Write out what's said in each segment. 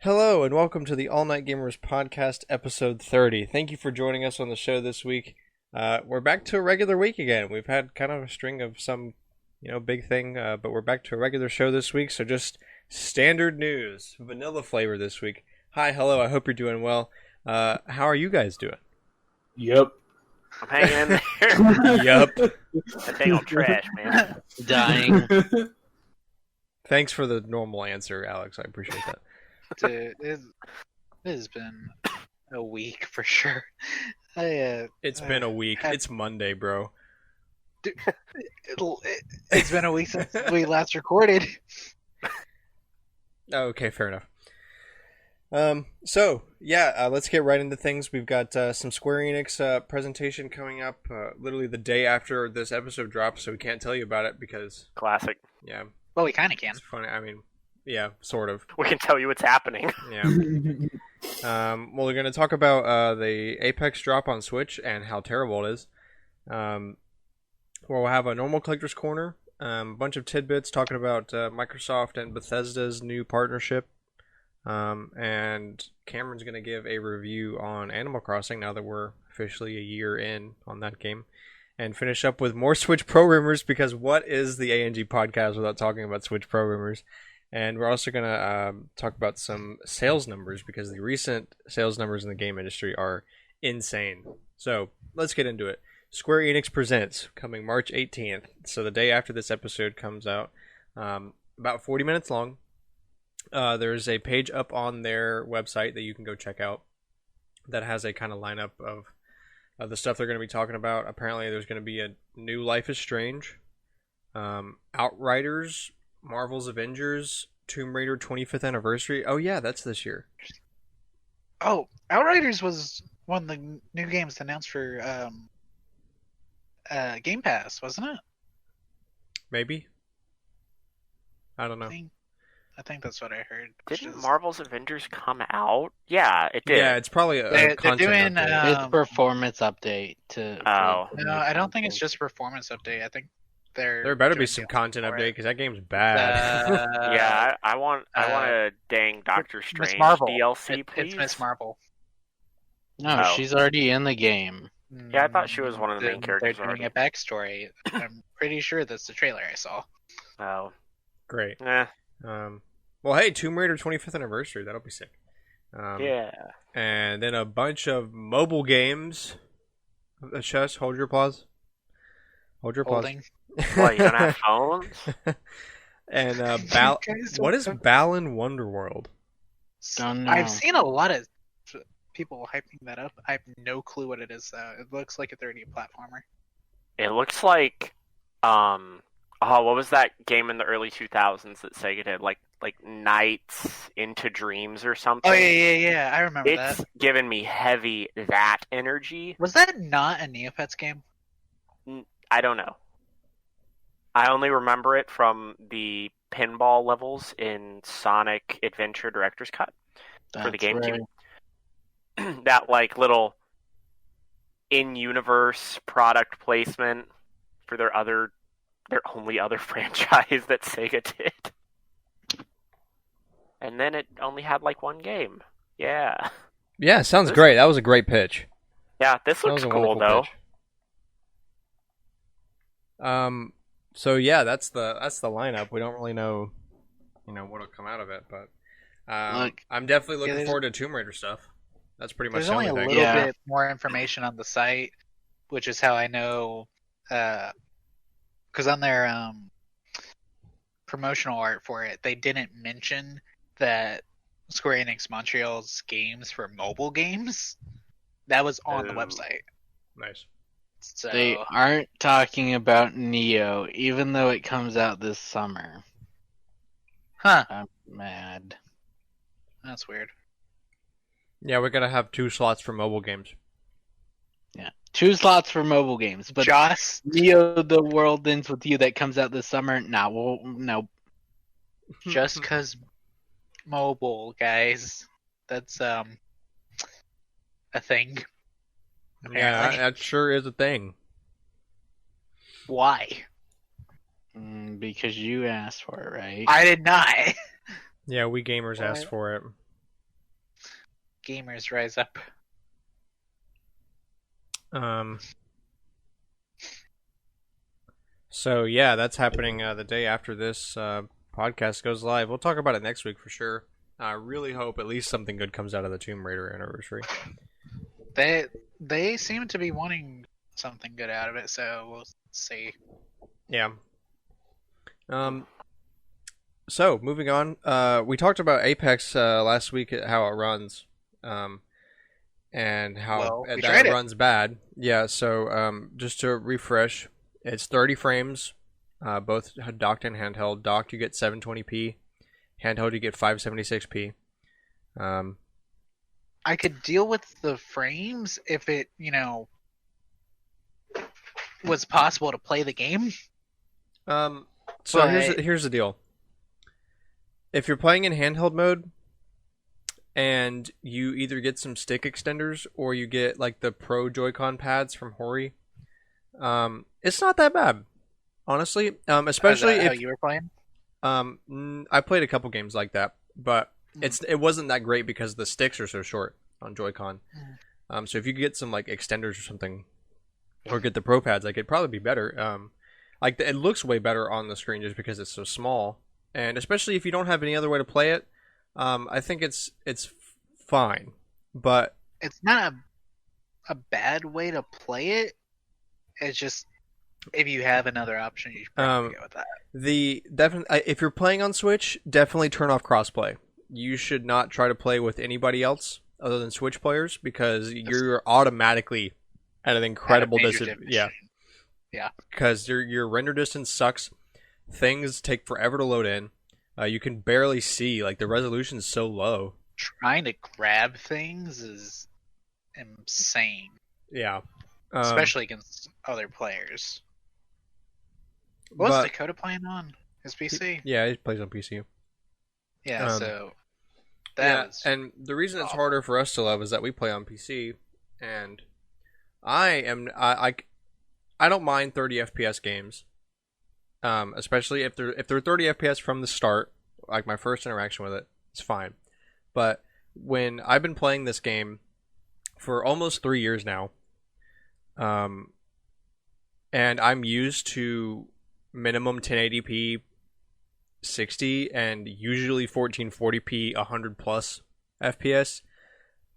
Hello and welcome to the All Night Gamers podcast, episode 30. Thank you for joining us on the show this week. We're back to a regular week again. We've had kind of a string of some, big thing, but we're back to a regular show this week. So just standard news, vanilla flavor this week. Hi, hello. I hope you're doing well. How are you guys doing? Yep. I'm hanging in there. Yup. That dang old trash, man. Dying. Thanks for the normal answer, Alex. I appreciate that. Dude, it has been a week for sure. It's been a week. It's Monday, bro. It's been a week since we last recorded. Okay, fair enough. Let's get right into things. We've got some Square Enix presentation coming up literally the day after this episode drops, so we can't tell you about it because, Classic. yeah, Well, we kind of can. it's funny. I mean, yeah, sort of. We can tell you what's happening. Yeah. We're going to talk about the Apex drop on Switch and how terrible it is. We'll have a normal collector's corner, a bunch of tidbits talking about Microsoft and Bethesda's new partnership. And Cameron's going to give a review on Animal Crossing now that we're officially a year in on that game. And finish up with more Switch Pro rumors, because what is the ANG podcast without talking about Switch Pro rumors? And we're also going to talk about some sales numbers, because the recent sales numbers in the game industry are insane. So let's get into it. Square Enix Presents, coming March 18th. So the day after this episode comes out. About 40 minutes long. There's a page up on their website that you can go check out that has a kind of lineup of the stuff they're going to be talking about. Apparently there's going to be a new Life is Strange, Outriders, Marvel's Avengers, Tomb Raider 25th Anniversary. Oh yeah, that's this year. Oh, Outriders was one of the new games announced for Game Pass, wasn't it? Maybe. I don't know. I think that's what I heard. Didn't Marvel's Avengers come out? Yeah, it did. Yeah, it's probably a They're content doing, update. It's a performance update to. Oh. No, I don't think it's just a performance update. I think There better be doing some DLC content for update, it. because that game's bad. Yeah, I want a dang Doctor Miss Strange Marvel. DLC, It's please. Miss Marvel. No, Oh. she's already in the game. Yeah, I thought she was one of the main Then characters They're doing already. a backstory. I'm pretty sure that's the trailer I saw. Oh, Great. eh, Well, hey, Tomb Raider 25th Anniversary. That'll be sick. yeah. And then a bunch of mobile games. Shush, hold your applause. Hold your applause. Holding. What, you don't have phones? And You guys what is don't- Balan Wonderworld? Don't know. I've seen a lot of people hyping that up. I have no clue what it is though. It looks like a 3D platformer. It looks like, what was that game in the early 2000s that Sega did? Like Nights into Dreams or something? Oh yeah. I remember It's that. given me heavy that energy. Was that not a Neopets game? I don't know. I only remember it from the pinball levels in Sonic Adventure Director's Cut for the That's GameCube. right. That like little in-universe product placement for their only other franchise that Sega did. And then it only had like one game. Yeah. Yeah, sounds great. That was a great pitch. Yeah, this That looks was a cool wonderful though. pitch. So yeah, that's the lineup. We don't really know, what'll come out of it, but Look, I'm definitely looking there's- forward to Tomb Raider stuff. That's pretty much There's the only only a thing. little Yeah. bit more information on the site, which is how I know. Because on their promotional art for it, they didn't mention that Square Enix Montreal's games for mobile games. That was on the Oh. website. Nice. So they aren't talking about Neo, even though it comes out this summer. huh? I'm mad. That's weird. Yeah, we're gonna have 2 slots for mobile games. Yeah, 2 slots for mobile games, but Joss, Neo: The World Ends with You that comes out this summer. Nah, well, no. just cause mobile guys, that's a thing. Yeah, Apparently. that sure is a thing. Why? Because you asked for it, right? I did not. Yeah, we gamers asked What? for it. gamers rise up. So yeah, that's happening the day after this podcast goes live. We'll talk about it next week for sure. I really hope at least something good comes out of the Tomb Raider anniversary. They seem to be wanting something good out of it, so we'll see. Yeah. So moving on, we talked about Apex last week, how it runs, and how We that tried it. runs bad. Yeah. So just to refresh, it's 30 frames, both docked and handheld. Docked you get 720p, handheld you get 576p. I could deal with the frames if it, was possible to play the game. So But- here's the deal. If you're playing in handheld mode, and you either get some stick extenders or you get like the Pro Joy-Con pads from Hori, it's not that bad, honestly. Especially Is that how if you were playing? I played a couple games like that, but it wasn't that great because the sticks are so short on Joy-Con. So if you could get some like extenders or something, or get the Pro pads, like it'd probably be better. Like it looks way better on the screen just because it's so small, and especially if you don't have any other way to play it, I think it's fine. But It's not a bad way to play it. It's just if you have another option, you should probably go with that. if you're playing on Switch, definitely turn off crossplay. You should not try to play with anybody else other than Switch players because you're automatically at an incredible At a major disadvantage. Yeah. Yeah. Because your render distance sucks. Things take forever to load in. You can barely see. Like the resolution's so low. Trying to grab things is insane, Yeah. especially against other players. What was Dakota playing on his PC? Yeah, he plays on PC. Yeah, so Yeah, was and the reason it's awful. harder for us to love is that we play on PC, and I don't mind 30 FPS games, especially if they're 30 FPS from the start, like my first interaction with it, it's fine. But when I've been playing this game for almost 3 years now, and I'm used to minimum 1080p 60 and usually 1440p 100 plus FPS,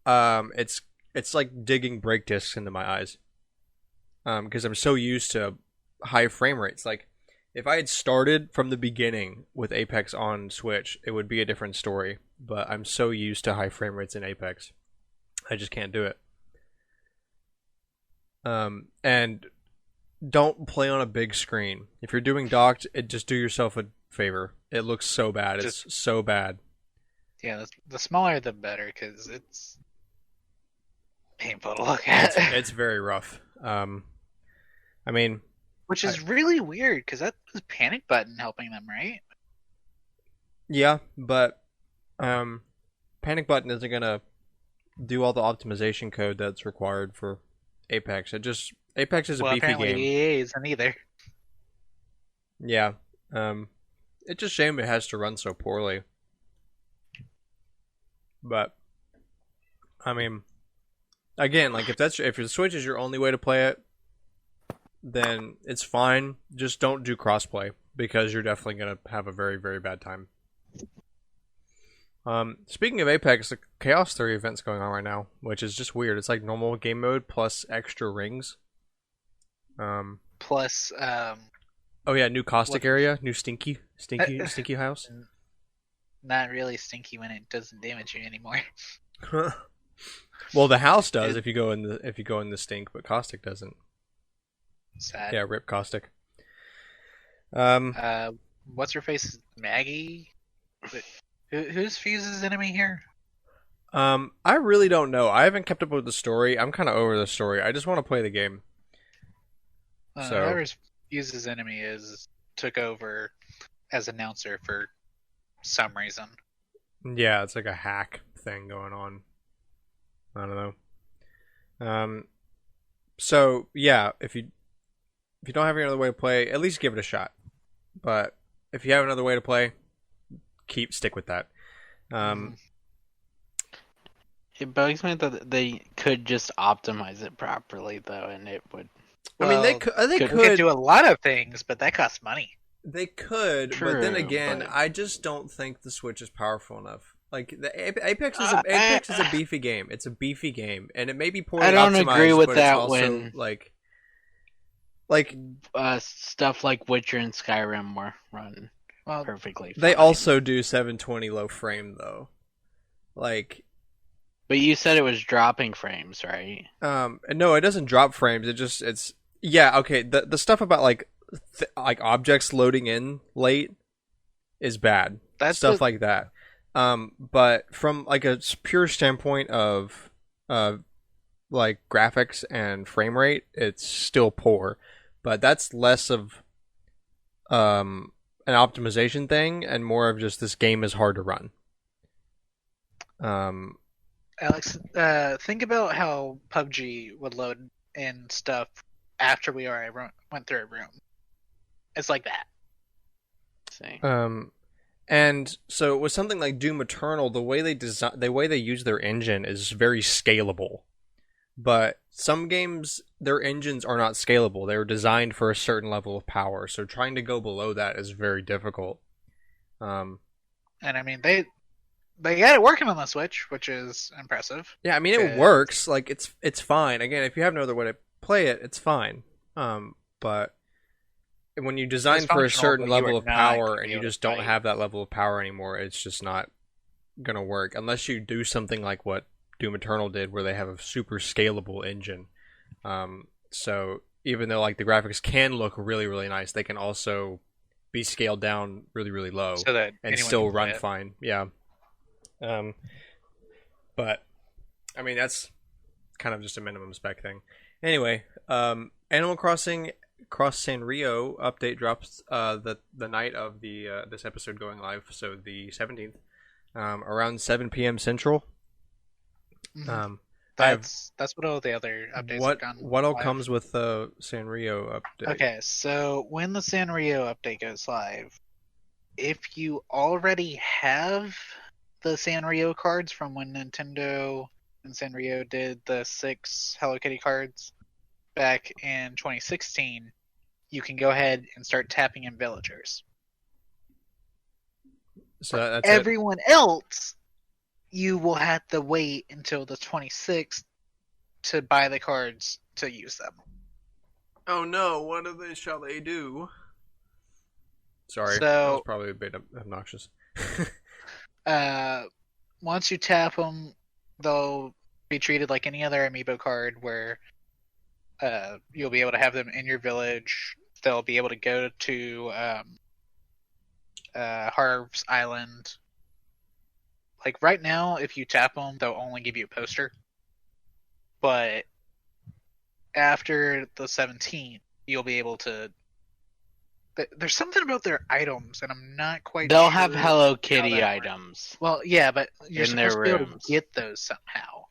it's like digging brake discs into my eyes, because I'm so used to high frame rates. Like if I had started from the beginning with Apex on Switch, it would be a different story, but I'm so used to high frame rates in Apex, I just can't do it. And don't play on a big screen. If you're doing docked, just do yourself a favor. It looks so bad. It's so bad. Yeah, the smaller the better because it's painful to look at. It's very rough. I mean, Which is really weird because that was Panic Button helping them, right? yeah, but Panic Button isn't gonna do all the optimization code that's required for Apex. Apex is a beefy apparently game. EA isn't either. Yeah. It's a shame it has to run so poorly. But I mean, again, like if the Switch is your only way to play it, then it's fine. Just don't do crossplay because you're definitely gonna have a very, very bad time. Speaking of Apex, the Chaos Theory event's going on right now, which is just weird. It's like normal game mode plus extra rings. Plus, Oh yeah, new caustic area, new stinky house. not really stinky when it doesn't damage you anymore. Well, the house does if you go in the stink, but caustic doesn't. Sad. Yeah, rip caustic. What's her face? Maggie. Who's Fuse's enemy here? I really don't know. I haven't kept up with the story. I'm kind of over the story. I just want to play the game. So Whoever Fuse's enemy took over as announcer for some reason. yeah, it's like a hack thing going on. I don't know. So yeah, if you don't have any other way to play, at least give it a shot. But if you have another way to play, stick with that. It bugs me that they could just optimize it properly, though, and it would. I mean, they Well, could. They you could- could could. do a lot of things, but that costs money. They could, but then True, again, but- I just don't think the Switch is powerful enough. Like the Apex is Uh, Apex is a I- beefy game. It's a beefy game, and it may be poorly I don't optimized, agree with but that it's also when- like Stuff like Witcher and Skyrim were run Well, perfectly. they fine. also do 720 low frame though. Like But you said it was dropping frames, right? and no, it doesn't drop frames. It's yeah, okay. The stuff about like objects loading in late is bad. that's Stuff like that. But from like a pure standpoint of like graphics and frame rate, it's still poor. But that's less of an optimization thing and more of just this game is hard to run. Alex, think about how PUBG would load in stuff after we already went through a room. It's like that. See. And so with something like Doom Eternal, the way they use their engine is very scalable. But some games, their engines are not scalable. They were designed for a certain level of power, so trying to go below that is very difficult. And I mean, they got it working on the Switch, which is impressive. Yeah, I mean it Okay. works. Like it's fine. Again, if you have no other way to play it, it's fine. But when you design It's for a functional, certain but you level are of not power gonna and be you able to just don't fight. have that level of power anymore, it's just not gonna work unless you do something like what Doom Eternal did, where they have a super scalable engine. So even though like the graphics can look really really nice, they can also be scaled down really really low So that and anyone still can play run it. fine. Yeah. But I mean that's kind of just a minimum spec thing. Anyway, Animal Crossing Cross Sanrio update drops the night of the this episode going live, so the 17th, around 7 p.m. Central. Mhm. I have- That's what all the other updates what have gone. what all live. comes with the Sanrio update? Okay, so when the Sanrio update goes live, if you already have the Sanrio cards from when Nintendo and Sanrio did the 6 Hello Kitty cards back in 2016, you can go ahead and start tapping in villagers. So that's it. Everyone else, you will have to wait until the 26th to buy the cards to use them. Oh no! What shall they do? Sorry, So- that was probably a bit obnoxious. Once you tap them, they'll be treated like any other amiibo card where you'll be able to have them in your village. They'll be able to go to Harv's Island. Like right now, if you tap them, they'll only give you a poster. But after the 17th, you'll be able to. There's something about their items, and I'm not quite They'll sure have Hello how Kitty that works. items. Well, yeah, but you're In their supposed to be able to rooms. get those somehow.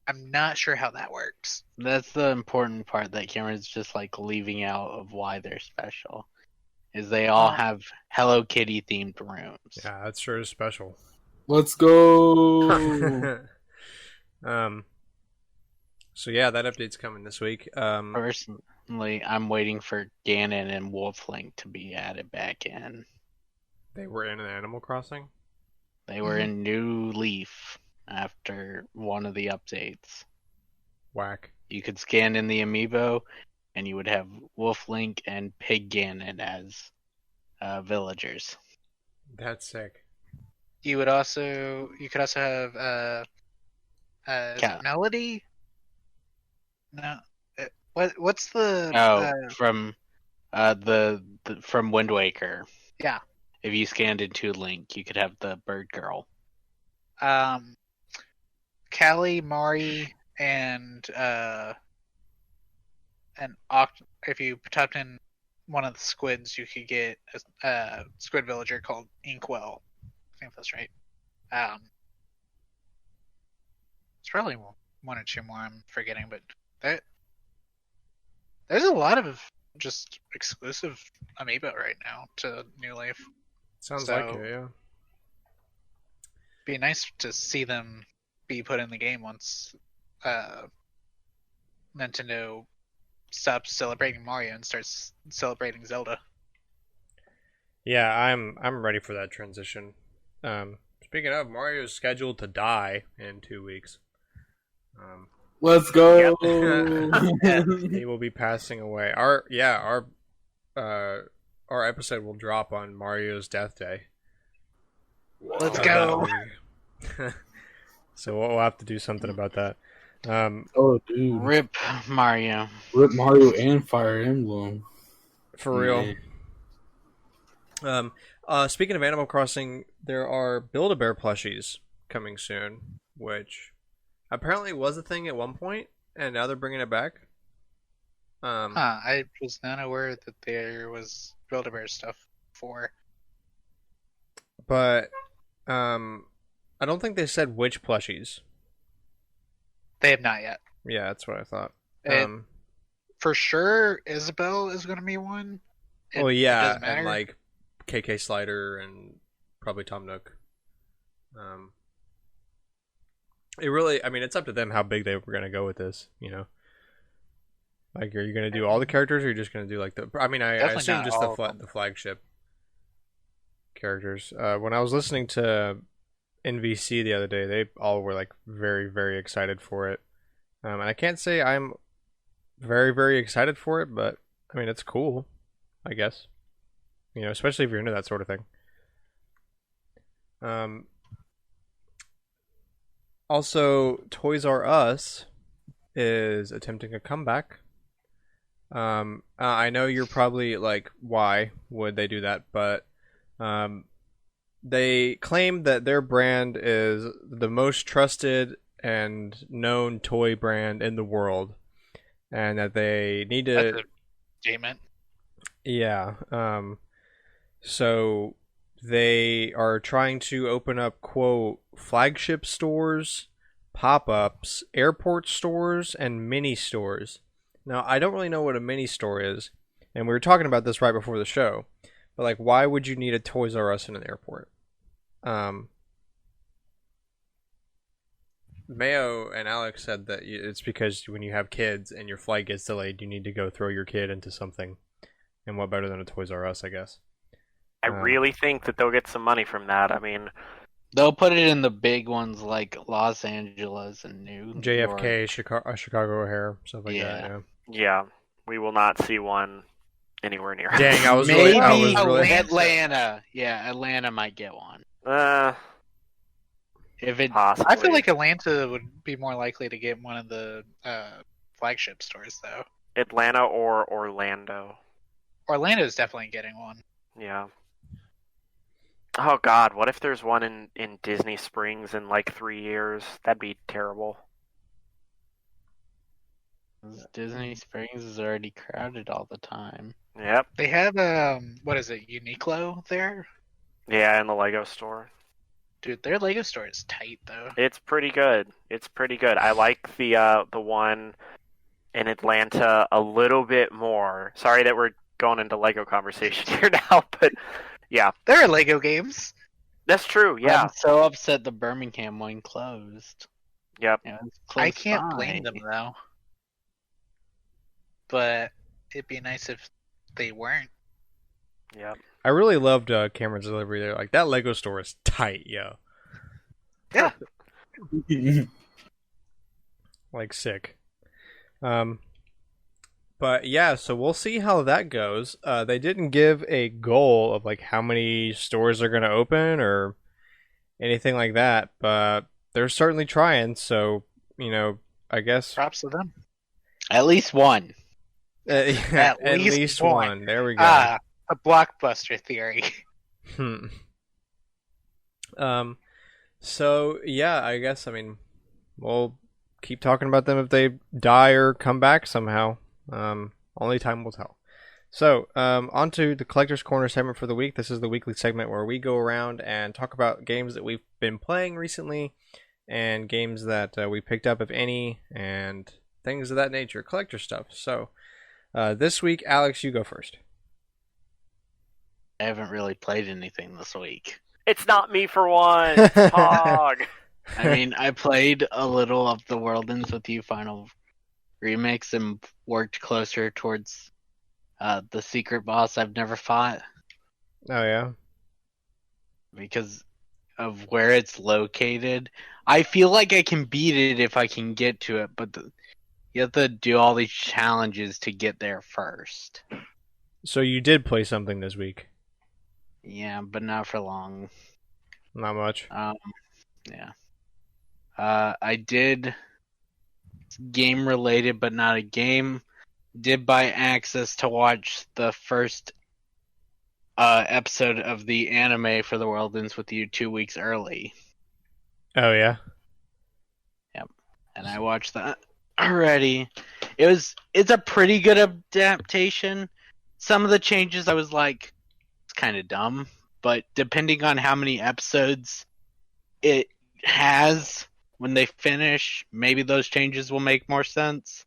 I'm not sure how that works. That's the important part that Cameron's just like leaving out of why they're special. Is they all have Hello Kitty themed rooms. Yeah, that's sure is special. Let's go. So yeah, that update's coming this week. Personally, I'm waiting for Ganon and Wolflink to be added back in. They were in an Animal Crossing. They were in New Leaf after one of the updates. Whack. You could scan in the amiibo, and you would have Wolflink and Pig Ganon as villagers. That's sick. You could also have is it Melody. No, what's the From from Wind Waker. Yeah. If you scanned into Link, you could have the bird girl. Callie, Mari, and if you tapped in one of the squids, you could get a squid villager called Inkwell. I think that's right. It's probably one or two more I'm forgetting, but there's a lot of just exclusive amiibo right now to New Leaf. Sounds So- like it, yeah. Be nice to see them be put in the game once Nintendo stops celebrating Mario and starts celebrating Zelda. Yeah, I'm ready for that transition. Speaking of, Mario's scheduled to die in 2 weeks. Let's go. He will be passing away. Our episode will drop on Mario's death day. Let's of go. that week. So we'll have to do something about that. Oh, dude. Rip Mario. Rip Mario and Fire Emblem. For real. Man. Speaking of Animal Crossing, there are Build-A-Bear plushies coming soon, which apparently was a thing at one point, and now they're bringing it back. I was not aware that there was Build-A-Bear stuff for. But I don't think they said which plushies. They have not yet. Yeah, that's what I thought. For sure, Isabelle is going to be one. Oh yeah, doesn't matter. and like KK Slider and probably Tom Nook. It really, I mean, it's up to them how big they were gonna go with this. You know, like, are you gonna do all the characters, or are you just gonna do like the? I mean, I Definitely assume not just all of them. the flagship characters. When I was listening to NVC the other day, they all were like very, very excited for it. And I can't say I'm very, very excited for it, but I mean, it's cool, I guess. You know, especially if you're into that sort of thing. Also, Toys R Us is attempting a comeback. I know you're probably like, why would they do that? But they claim that their brand is the most trusted and known toy brand in the world, and that they need That's to. a statement. Yeah. So they are trying to open up, quote, flagship stores, pop-ups, airport stores, and mini stores. Now, I don't really know what a mini store is, and we were talking about this right before the show. But like, why would you need a Toys R Us in an airport? Mayo and Alex said that it's because when you have kids and your flight gets delayed, you need to go throw your kid into something. And what better than a Toys R Us, I guess. I really think that they'll get some money from that. I mean, They'll put it in the big ones like Los Angeles and New JFK, York. Chicago O'Hare, stuff like Yeah. that. yeah, we will not see one anywhere near us. Dang, I was Maybe really. Atlanta. Yeah, Atlanta might get one. If it Possibly. I feel like Atlanta would be more likely to get one of the flagship stores, though. Atlanta or Orlando. Orlando is definitely getting one. Yeah. Oh God, what if there's one in Disney Springs in like 3 years? That'd be terrible. Disney Springs is already crowded all the time. Yep. They have what is it, Uniqlo there? Yeah, in the Lego store. Dude, their Lego store is tight though. It's pretty good. It's pretty good. I like the one in Atlanta a little bit more. Sorry that we're going into Lego conversation here now, but yeah, There are Lego games. that's true. Yeah. I'm so upset the Birmingham one closed. Yep. Yeah, it's I close can't by. blame them though. But it'd be nice if they weren't. Yep. I really loved Cameron's delivery there. Like, that Lego store is tight, yo. Yeah. Like, sick. But yeah, so we'll see how that goes. They didn't give a goal of like how many stores are going to open or anything like that, but they're certainly trying. So, you know, I guess Props to them. At least one. at least least one. one. There we go. Ah, a blockbuster theory. So yeah, I guess, I mean, we'll keep talking about them if they die or come back somehow. Only time will tell. So, on to the Collector's Corner segment for the week. This is the weekly segment where we go around and talk about games that we've been playing recently and games that we picked up, if any, and things of that nature, collector stuff. So, this week, Alex, you go first. I haven't really played anything this week. It's not me for one. Hog. I mean, I played a little of the World Ends With You final remix and worked closer towards the secret boss I've never fought Oh yeah. because of where it's located. I feel like I can beat it if I can get to it, but you have to do all these challenges to get there first. So you did play something this week? Yeah, but not for long. Not much. Yeah. I did game related, but not a game. Did buy access to watch the first episode of the anime for The World Ends With You 2 weeks early. Oh yeah. Yep. And I watched that already. It's a pretty good adaptation. Some of the changes I was like, it's kind of dumb, but depending on how many episodes it has when they finish, maybe those changes will make more sense.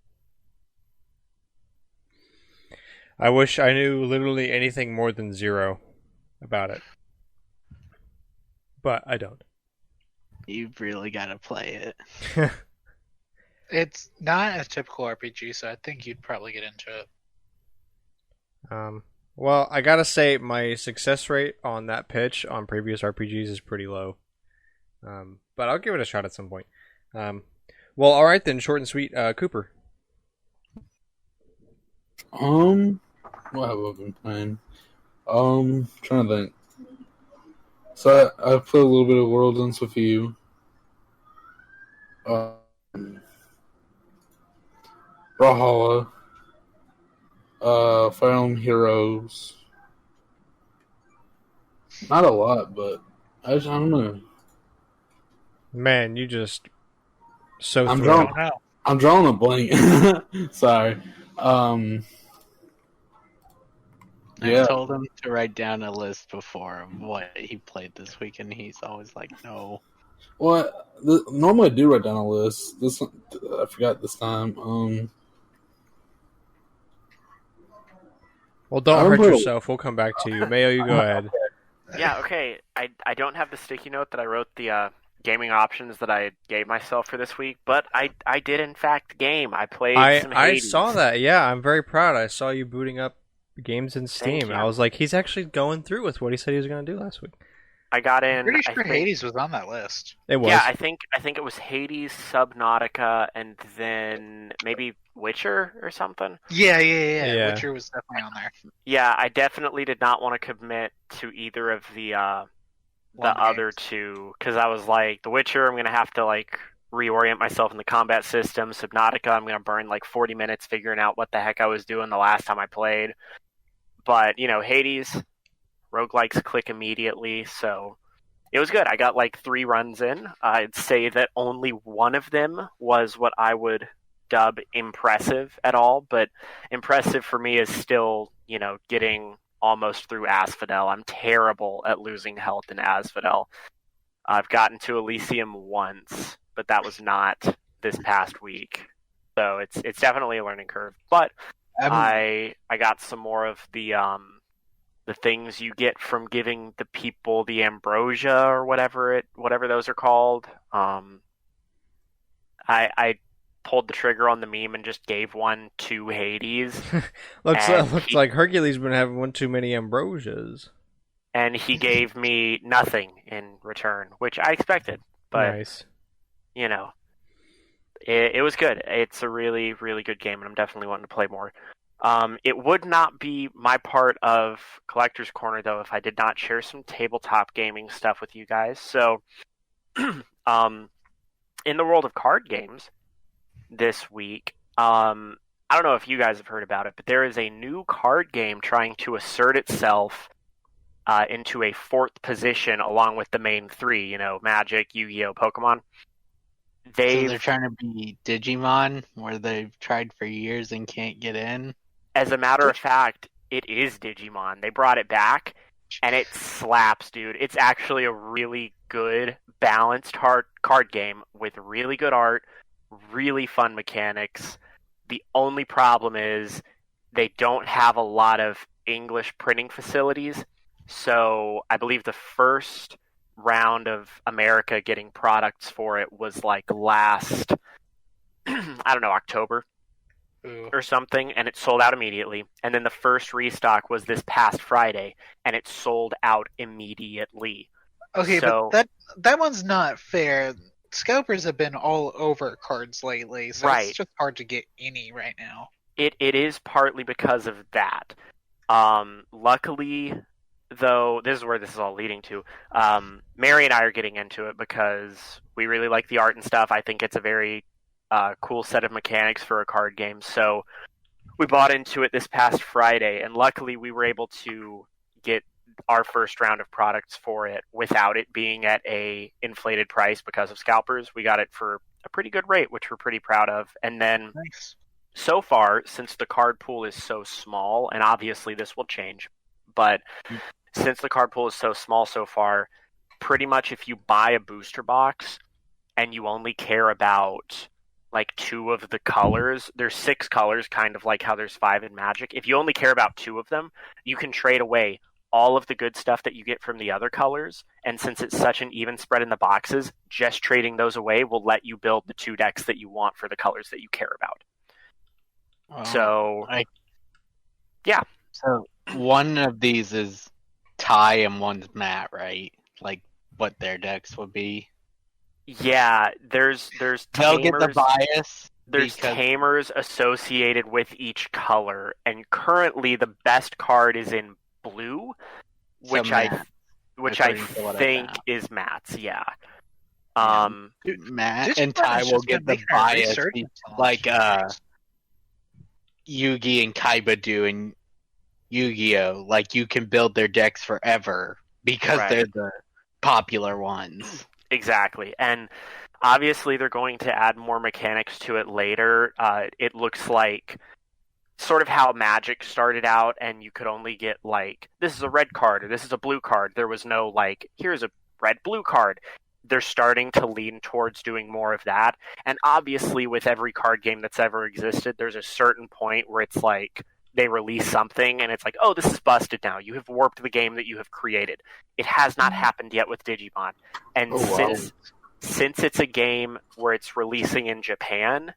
I wish I knew literally anything more than 0 about it, but I don't. You've really got to play it. It's not a typical RPG, so I think you'd probably get into it. Well, I gotta say my success rate on that pitch on previous RPGs is pretty low. But I'll give it a shot at some point. Well, all right then, short and sweet. Cooper. What have I been playing? Trying to think. So I played a little bit of World Ends With You. Brawlhalla. Fire Emblem Heroes. Not a lot, but I don't know. Man, you just so I'm thrilled. I don't know. I'm drawing a blank. Sorry. Yeah. I've told him to write down a list before of what he played this week, and he's always like, no. Well, normally I do write down a list. This one, I forgot this time. Well, don't I hurt remember- yourself. We'll come back to you. Mayo, you go ahead. Yeah, okay. I don't have the sticky note that I wrote the gaming options that I gave myself for this week, but I did in fact game. I played some I Hades. saw that. Yeah, I'm very proud. I saw you booting up games in Steam. you. I was like, he's actually going through with what he said he was going to do last week. I got in. I'm pretty I sure think- Hades was on that list. It was. Yeah, I think it was Hades, Subnautica, and then maybe Witcher or something. Yeah. Yeah. Witcher was definitely on there. Yeah, I definitely did not want to commit to either of the other two because I was like, The Witcher, I'm gonna have to like reorient myself in the combat system. Subnautica, I'm gonna burn like 40 minutes figuring out what the heck I was doing the last time I played. But Hades, roguelikes click immediately, so it was good. I got like 3 runs in. I'd say that only one of them was what I would dub impressive at all, but impressive for me is still, getting almost through Asphodel. I'm terrible at losing health in Asphodel. I've gotten to Elysium once, but that was not this past week. So it's definitely a learning curve. But I got some more of the things you get from giving the people the ambrosia or whatever those are called. I pulled the trigger on the meme and just gave one to Hades. looks like Hercules been having one too many ambrosias. And he gave me nothing in return, which I expected. But Nice. It was good. It's a really, really good game, and I'm definitely wanting to play more. It would not be my part of Collector's Corner, though, if I did not share some tabletop gaming stuff with you guys. So, in the world of card games this week, I don't know if you guys have heard about it, but there is a new card game trying to assert itself into a 4th position along with the main 3, Magic, Yu-Gi-Oh!, Pokemon. So they're trying to be Digimon, where they've tried for years and can't get in. As a matter of fact, it is Digimon. They brought it back, and it slaps, dude. It's actually a really good, balanced card game with really good art, really fun mechanics. The only problem is they don't have a lot of English printing facilities. So I believe the first round of America getting products for it was like last, I don't know, October Ooh. or something, and it sold out immediately. And then the first restock was this past Friday, and it sold out immediately. Okay, So- but that one's not fair. Scalpers have been all over cards lately, so Right. it's just hard to get any right now. It is partly because of that. Luckily, though, this is where this is all leading to. Mary and I are getting into it because we really like the art and stuff. I think it's a very cool set of mechanics for a card game. So we bought into it this past Friday, and luckily we were able to get our first round of products for it without it being at a inflated price because of scalpers. We got it for a pretty good rate, which we're pretty proud of. And then Nice. so far, since the card pool is so small, and obviously this will change, but since the card pool is so small so far, pretty much if you buy a booster box and you only care about like 2 of the colors, there's 6 colors, kind of like how there's 5 in Magic. If you only care about 2 of them, you can trade away all of the good stuff that you get from the other colors. And since it's such an even spread in the boxes, just trading those away will let you build the 2 decks that you want for the colors that you care about. So, So one of these is Ty and one's Matt, right? Like what their decks would be. yeah, there's They'll get the tamers, bias. there's because- tamers associated with each color, and currently the best card is in blue, So which Matt, which I according to what I think found. is Matt's. Yeah. Yeah. Matt This and one Ty has will just get been the making a bias, resurgence on like things. Yugi and Kaiba do in Yu-Gi-Oh. Like you can build their decks forever because Right. they're the popular ones. Exactly. And obviously they're going to add more mechanics to it later. It looks like sort of how Magic started out, and you could only get like, this is a red card or this is a blue card. There was no like, here's a red-blue card. They're starting to lean towards doing more of that. And obviously with every card game that's ever existed, there's a certain point where it's like, they release something and it's like, oh, this is busted now. You have warped the game that you have created. It has not happened yet with Digimon. And Oh, wow. since it's a game where it's releasing in Japan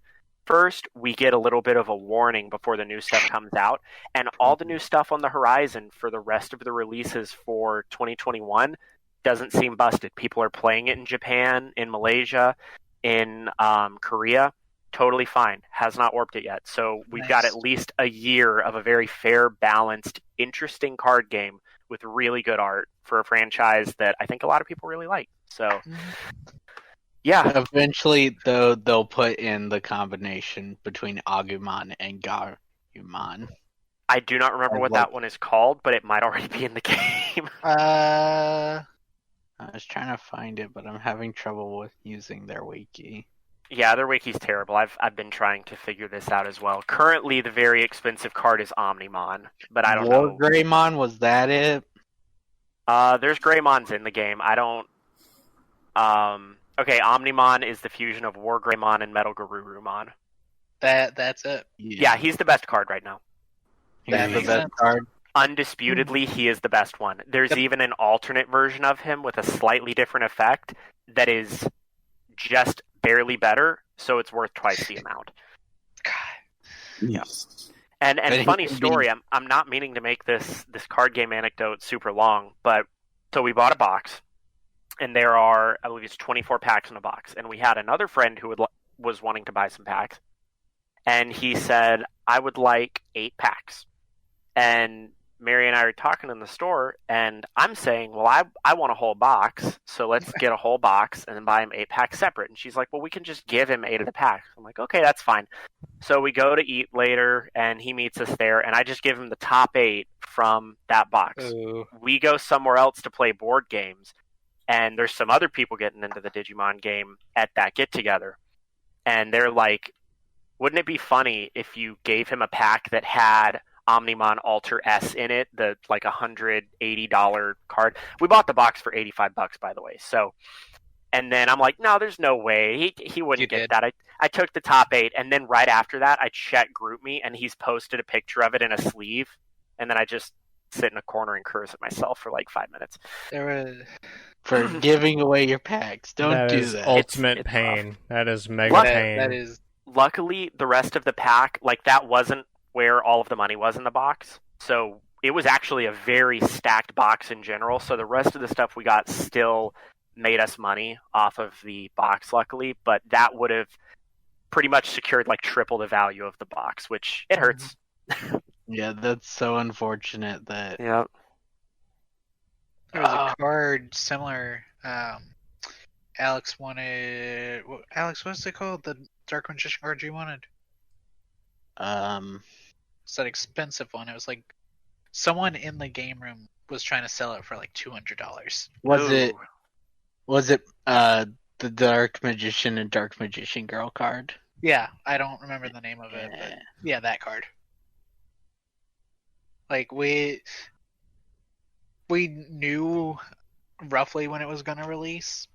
first, we get a little bit of a warning before the new stuff comes out. And all the new stuff on the horizon for the rest of the releases for 2021 doesn't seem busted. People are playing it in Japan, in Malaysia, in Korea. Totally fine. Has not warped it yet. So we've got Nice. at least a year of a very fair, balanced, interesting card game with really good art for a franchise that I think a lot of people really like. So, yeah. Eventually, though, they'll put in the combination between Agumon and Garumon. I do not remember I what like- that one is called, but it might already be in the game. I was trying to find it, but I'm having trouble with using their wiki. Yeah, their wiki's terrible. I've been trying to figure this out as well. Currently, the very expensive card is Omnimon, but I don't know. Wargreymon, was that it? There's Greymons in the game. I don't. Okay, Omnimon is the fusion of Wargreymon and Metal Garurumon. That's it. Yeah, he's the best card right now. He's that the makes best sense. card. Undisputedly, he is the best one. There's Yep. even an alternate version of him with a slightly different effect that is just barely better, so it's worth twice the amount. Yes. And But he funny can story, I'm not meaning to make this card game anecdote super long, but so we bought a box, and there are, I believe it's 24 packs in a box, and we had another friend who was wanting to buy some packs, and he said, I would like 8 packs. And Mary and I are talking in the store, and I'm saying, well, I want a whole box, so let's get a whole box and then buy him 8 packs separate. And she's like, well, we can just give him 8 of the packs. I'm like, okay, that's fine. So we go to eat later, and he meets us there, and I just give him the top 8 from that box. Ooh. We go somewhere else to play board games, and there's some other people getting into the Digimon game at that get-together. And they're like, wouldn't it be funny if you gave him a pack that had Omnimon Alter S in it, the like $180 card. We bought the box for $85, by the way. So, and then I'm like, no, there's no way he wouldn't You get did. that. I took the top 8, and then right after that, I checked GroupMe, and he's posted a picture of it in a sleeve, and then I just sit in a corner and curse at myself for like 5 minutes. There was For giving away your packs. Don't That do is that. ultimate It's pain. That is mega What? pain. that is Luckily, the rest of the pack, like that wasn't where all of the money was in the box. So it was actually a very stacked box in general. So the rest of the stuff we got still made us money off of the box, luckily. But that would have pretty much secured like triple the value of the box, which it hurts. Yeah, that's so unfortunate that. Yeah. there was a card similar. Alex wanted. Alex, what's it called? The Dark Magician card you wanted? It's that expensive one. It was like someone in the game room was trying to sell it for like $200. Was it the Dark Magician and Dark Magician Girl card? Yeah, I don't remember the name of it, but yeah, that card. Like we knew roughly when it was gonna release.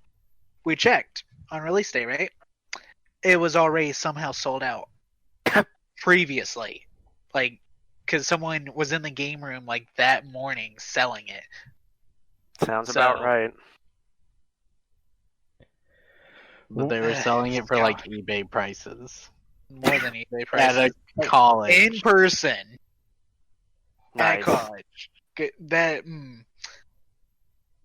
We checked on release day, right? It was already somehow sold out previously, like because someone was in the game room like that morning selling it. Sounds about right. But they were selling it for like eBay prices. More than eBay prices. At a college. In person. Nice. At college. That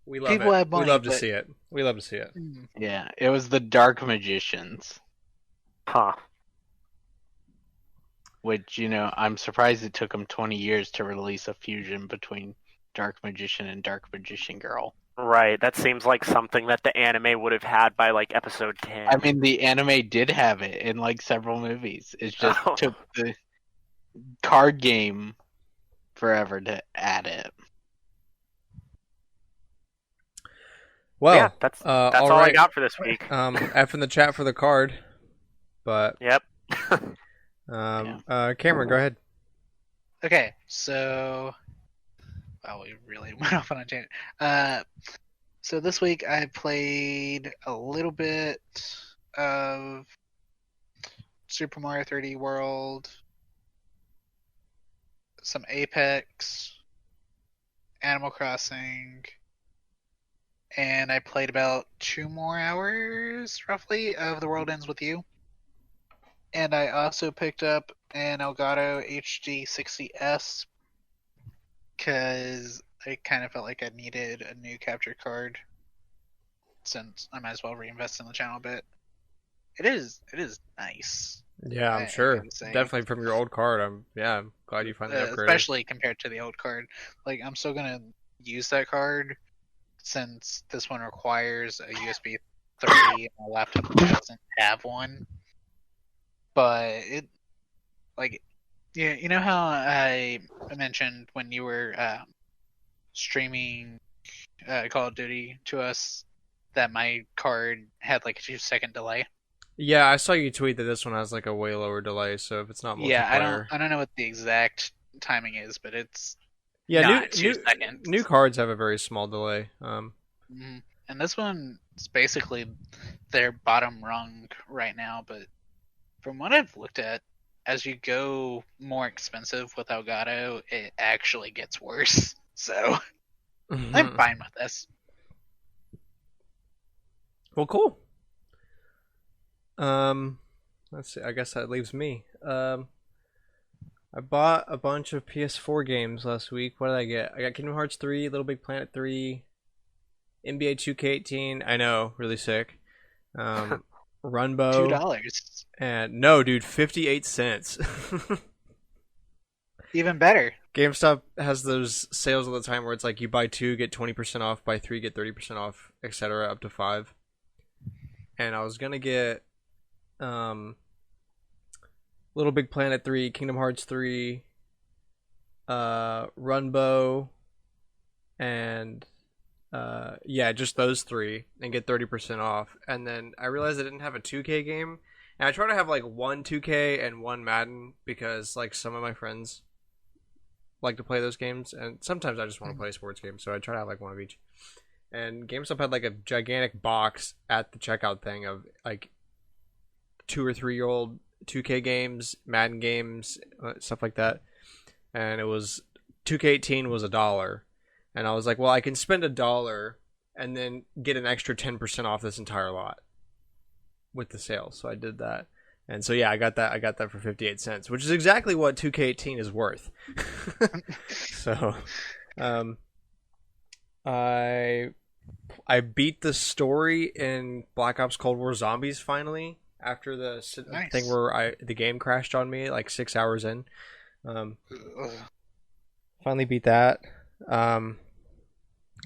We love people it. have money, we love to but- see it. We love to see it. Yeah, it was the Dark Magicians. Huh. Which, I'm surprised it took them 20 years to release a fusion between Dark Magician and Dark Magician Girl. Right. That seems like something that the anime would have had by like episode 10. I mean, the anime did have it in like several movies. It just Oh. took the card game forever to add it. Well, yeah, that's all all I right. got for this week. F in the chat for the card, but Yep. Cameron, go ahead. Okay, so we really went off on a tangent. So this week I played a little bit of Super Mario 3D World, some Apex, Animal Crossing, and I played about 2 more hours, roughly, of The World Ends With You. And I also picked up an Elgato HD 60S because I kind of felt like I needed a new capture card since I might as well reinvest in the channel a bit. It is nice. Yeah, I'm I sure. gotta say. Definitely from your old card. I'm glad you finally upgraded. Especially compared to the old card. Like, I'm still gonna use that card since this one requires a USB 30 and my laptop doesn't have one. But it, like, yeah, you know how I mentioned when you were streaming Call of Duty to us that my card had like a 2-second delay? Yeah, I saw you tweet that this one has like a way lower delay, so if it's not multiplayer. Yeah, I don't know what the exact timing is, but it's Yeah, not 2 seconds. new cards have a very small delay. Mhm. And this one is basically their bottom rung right now, but from what I've looked at, as you go more expensive with Elgato, it actually gets worse. So I'm fine with this. Well, cool. Let's see. I guess that leaves me. I bought a bunch of PS4 games last week. What did I get? I got Kingdom Hearts 3, Little Big Planet 3, NBA 2K18. I know, really sick. Runbow. $2. And no, dude, 58 cents. Even better. GameStop has those sales all the time where it's like you buy 2, get 20% off, buy 3, get 30% off, etc. up to 5. And I was gonna get Little Big Planet 3, Kingdom Hearts 3, Runbow, and just those 3, and get 30% off. And then I realized I didn't have a 2K game, and I try to have like one 2K and one Madden because like some of my friends like to play those games, and sometimes I just want to play sports games, so I try to have like one of each. And GameStop had like a gigantic box at the checkout thing of like 2 or 3 year old 2K games, Madden games, stuff like that. And it was 2K18 was $1, and I was like, well, I can spend $1 and then get an extra 10% off this entire lot with the sale. So I did that. And so yeah, I got that for 58 cents, which is exactly what 2K18 is worth. So I beat the story in Black Ops Cold War Zombies finally after the thing where the game crashed on me like 6 hours in. Finally beat that. Kind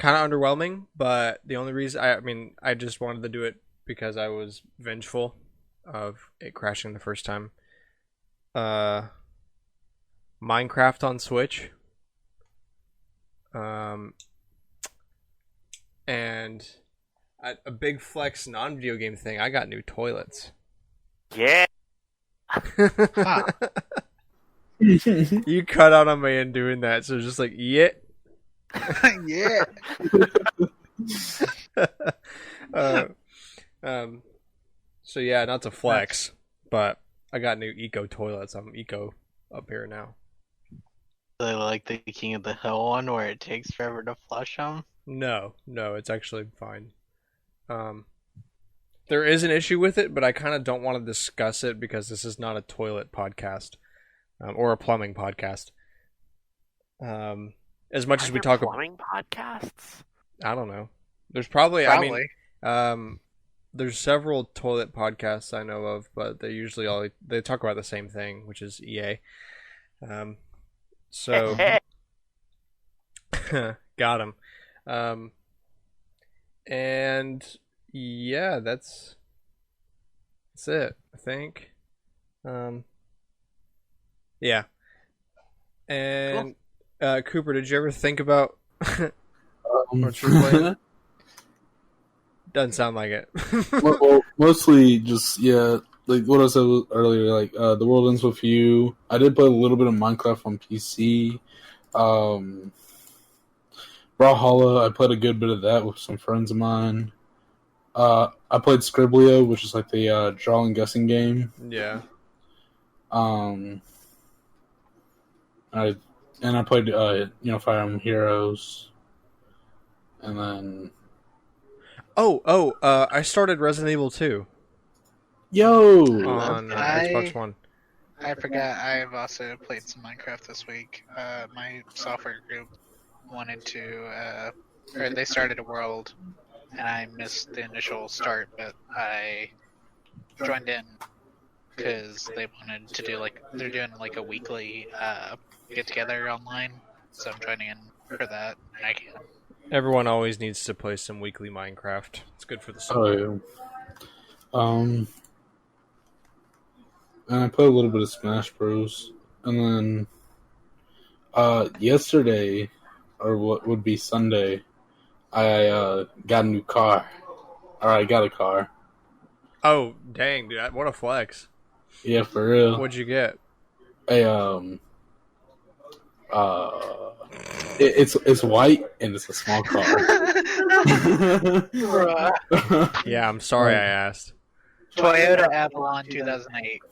of underwhelming, but the only reason I just wanted to do it because I was vengeful of it crashing the first time. Minecraft on Switch. And a big flex non-video game thing. I got new toilets. Yeah. You cut out on me in doing that, so just like yeah. Yeah. So yeah, not to flex, but I got new eco toilets. I'm eco up here now. They like the King of the Hill one where it takes forever to flush them. No, it's actually fine. There is an issue with it, but I kind of don't want to discuss it because this is not a toilet podcast or a plumbing podcast. As much as we talk about plumbing podcasts, I don't know. There's probably. There's several toilet podcasts I know of, but they usually they talk about the same thing, which is EA. So got him. And yeah, that's it, I think. Yeah. And cool. Cooper, did you ever think about what you're playing? Doesn't sound like it. well, mostly just like what I said earlier, like The World Ends With You. I did play a little bit of Minecraft on PC. Brawlhalla, I played a good bit of that with some friends of mine. I played Scriblio, which is like the draw and guessing game. Yeah. I played Fire Emblem Heroes, and then I started Resident Evil 2. Yo! On Xbox One. I forgot. I've also played some Minecraft this week. My software group wanted to, or they started a world, and I missed the initial start, but I joined in because they wanted to do they're doing like a weekly get together online, so I'm joining in for that, and I can. Everyone always needs to play some weekly Minecraft. It's good for the soul. And I played a little bit of Smash Bros. And then yesterday, or what would be Sunday, I got a new car. Or I got a car. Oh, dang, dude. What a flex. Yeah, for real. What'd you get? It's white and it's a small car. Yeah, I'm sorry I asked. Toyota Avalon 2008.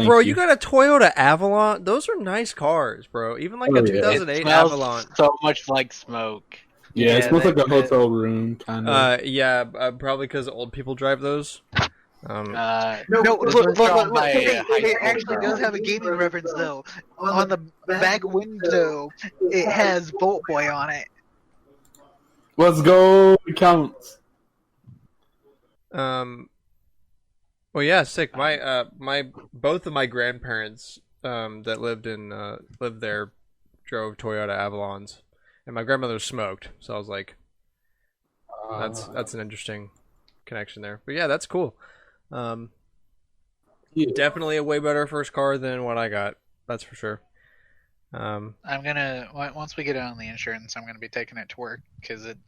Bro, you got a Toyota Avalon? Those are nice cars, bro. Even like a 2008 it smells Avalon. So much like smoke. Yeah, it smells like a hotel room, kind of. Yeah, probably because old people drive those. Look, it actually does have a gaming reference, though. On the back window, it has Bolt Boy on it. Let's go, it counts. Well, yeah, sick. My both of my grandparents that lived there drove Toyota Avalons, and my grandmother smoked. So I was like, that's an interesting connection there. But yeah, that's cool. Definitely a way better first car than what I got. That's for sure. I'm gonna once we get it on the insurance, I'm gonna be taking it to work because it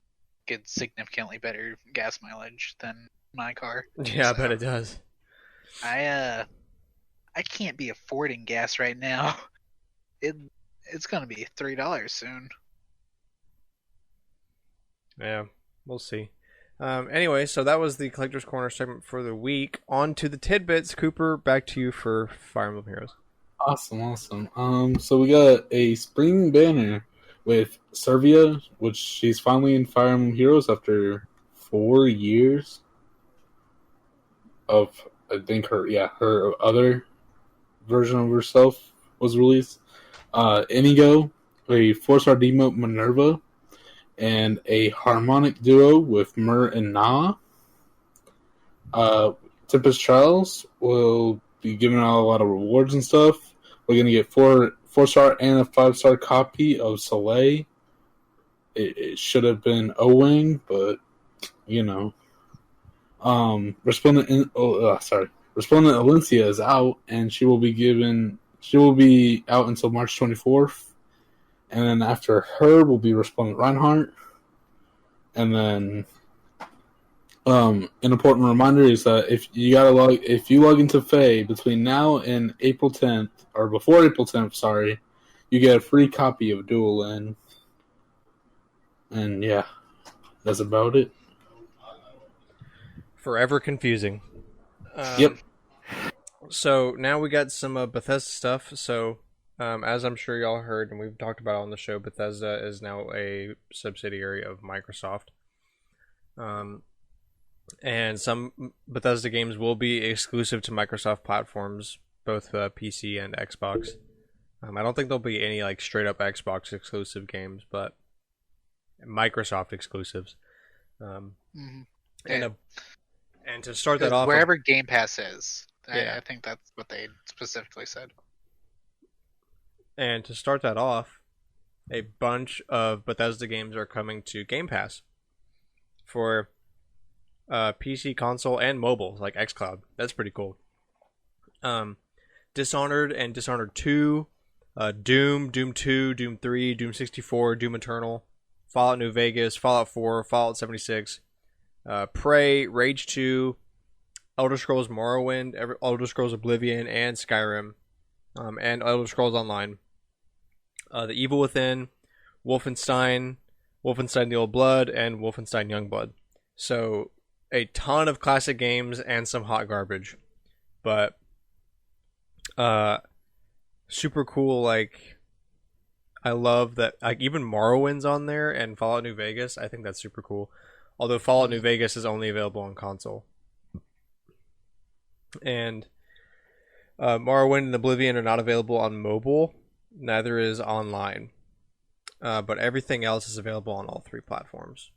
gets significantly better gas mileage than my car. Yeah, I bet it does. I can't be affording gas right now. It's gonna be $3 soon. Yeah, we'll see. Anyway, so that was the Collector's Corner segment for the week. On to the tidbits. Cooper, back to you for Fire Emblem Heroes. Awesome. So we got a spring banner with Servia, which she's finally in Fire Emblem Heroes after 4 years of, I think her other version of herself was released. Inigo, a 4-star demote Minerva, and a harmonic duo with Mur and Na. Tempest Trials will be giving out a lot of rewards and stuff. We're gonna get 4-star and a 5-star copy of Soleil. It should have been Owing, but you know. Resplendent Valencia is out, and she will be out until March 24th. And then after her will be Resplendent Reinhardt. And then an important reminder is that if you log into Faye between now and April 10th, or before April 10th, sorry, you get a free copy of Dual Land. And yeah, that's about it. Forever confusing. Yep. So now we got some Bethesda stuff. So as I'm sure y'all heard, and we've talked about on the show, Bethesda is now a subsidiary of Microsoft. And some Bethesda games will be exclusive to Microsoft platforms, both PC and Xbox. I don't think there'll be any like straight up Xbox exclusive games, but Microsoft exclusives. And to start that off, wherever Game Pass is, Yeah. I think that's what they specifically said. And to start that off, a bunch of Bethesda games are coming to Game Pass for PC, console, and mobile, like xCloud. That's pretty cool. Dishonored and Dishonored 2, Doom, Doom 2, Doom 3, Doom 64, Doom Eternal, Fallout New Vegas, Fallout 4, Fallout 76, Prey, Rage 2, Elder Scrolls Morrowind, Elder Scrolls Oblivion, and Skyrim, and Elder Scrolls Online. The Evil Within, Wolfenstein, Wolfenstein: The Old Blood, and Wolfenstein: Youngblood. So a ton of classic games and some hot garbage, but super cool. Like, I love that. Like, even Morrowind's on there and Fallout New Vegas. I think that's super cool. Although Fallout New Vegas is only available on console, and Morrowind and Oblivion are not available on mobile. Neither is online. But everything else is available on all 3 platforms.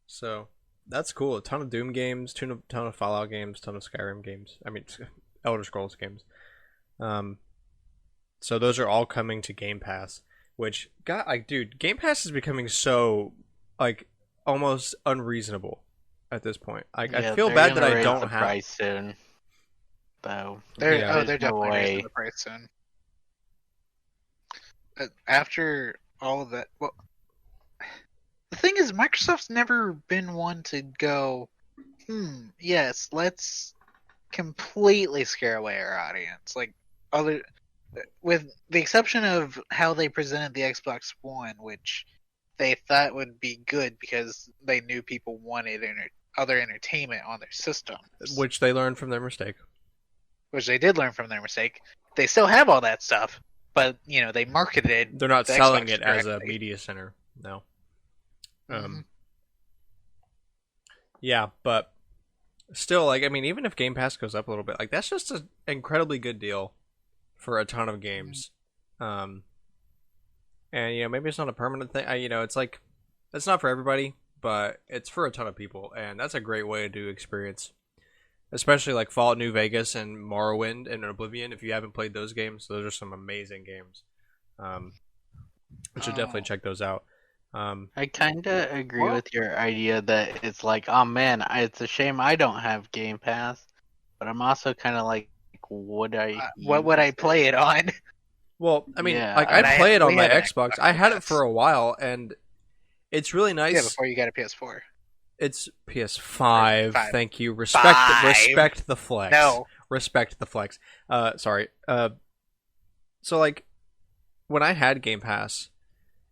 So that's cool. A ton of Doom games, ton of Fallout games, ton of Skyrim games. I mean, Elder Scrolls games. So those are all coming to Game Pass. Which, God, like, dude, Game Pass is becoming so, like, almost unreasonable at this point. Like, I feel bad that I don't have price soon. Though They're Yeah. definitely raising way. the price soon. After all of that, well, the thing is, Microsoft's never been one to go, yes, let's completely scare away our audience. Like, with the exception of how they presented the Xbox One, which they thought would be good because they knew people wanted other entertainment on their system. which they learned from their mistake. Which they did learn from their mistake. They still have all that stuff, but they marketed it. They're not the selling Xbox it as a correctly. media center. No. Mhm. Yeah, but still, like, I mean, even if Game Pass goes up a little bit, like, that's just an incredibly good deal for a ton of games. And maybe it's not a permanent thing. It's like, it's not for everybody, but it's for a ton of people, and that's a great way to experience, especially like Fallout New Vegas and Morrowind and Oblivion. If you haven't played those games, those are some amazing games. You should definitely check those out. I kind of agree with your idea that it's like, oh man, it's a shame I don't have Game Pass, but I'm also kind of like, would I? What would I play it on? Well, I mean, Yeah, like, and I play it on we my had an Xbox. Xbox I had it Pass. for a while, and it's really nice. Yeah, before you got a PS4. It's PS5. Five. Thank you. Respect Five. the flex. No. Respect the flex. Sorry. So, like, when I had Game Pass,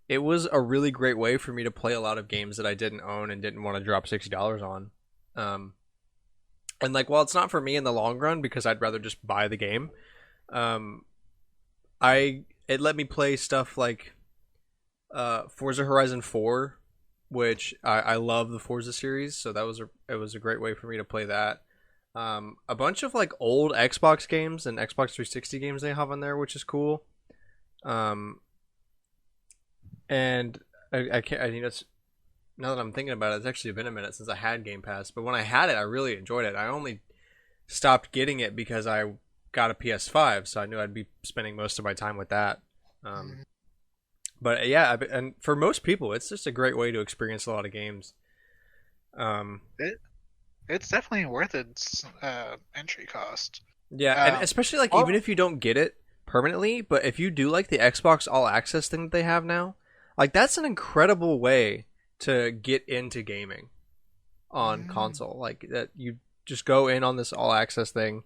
it was a really great way for me to play a lot of games that I didn't own and didn't want to drop $60 on. And, like, while it's not for me in the long run because I'd rather just buy the game, it let me play stuff like Forza Horizon 4, which I love the Forza series, so it was a great way for me to play that. A bunch of like old Xbox games and Xbox 360 games they have on there, which is cool. Um, and I can't. I think that's now that I'm thinking about it, it's actually been a minute since I had Game Pass. But when I had it, I really enjoyed it. I only stopped getting it because I got a PS5, so I knew I'd be spending most of my time with that. But yeah, and for most people, it's just a great way to experience a lot of games. It's definitely worth its entry cost. Yeah, and especially like even if you don't get it permanently, but if you do like the Xbox All Access thing that they have now, like that's an incredible way to get into gaming on console. Like that you just go in on this All Access thing.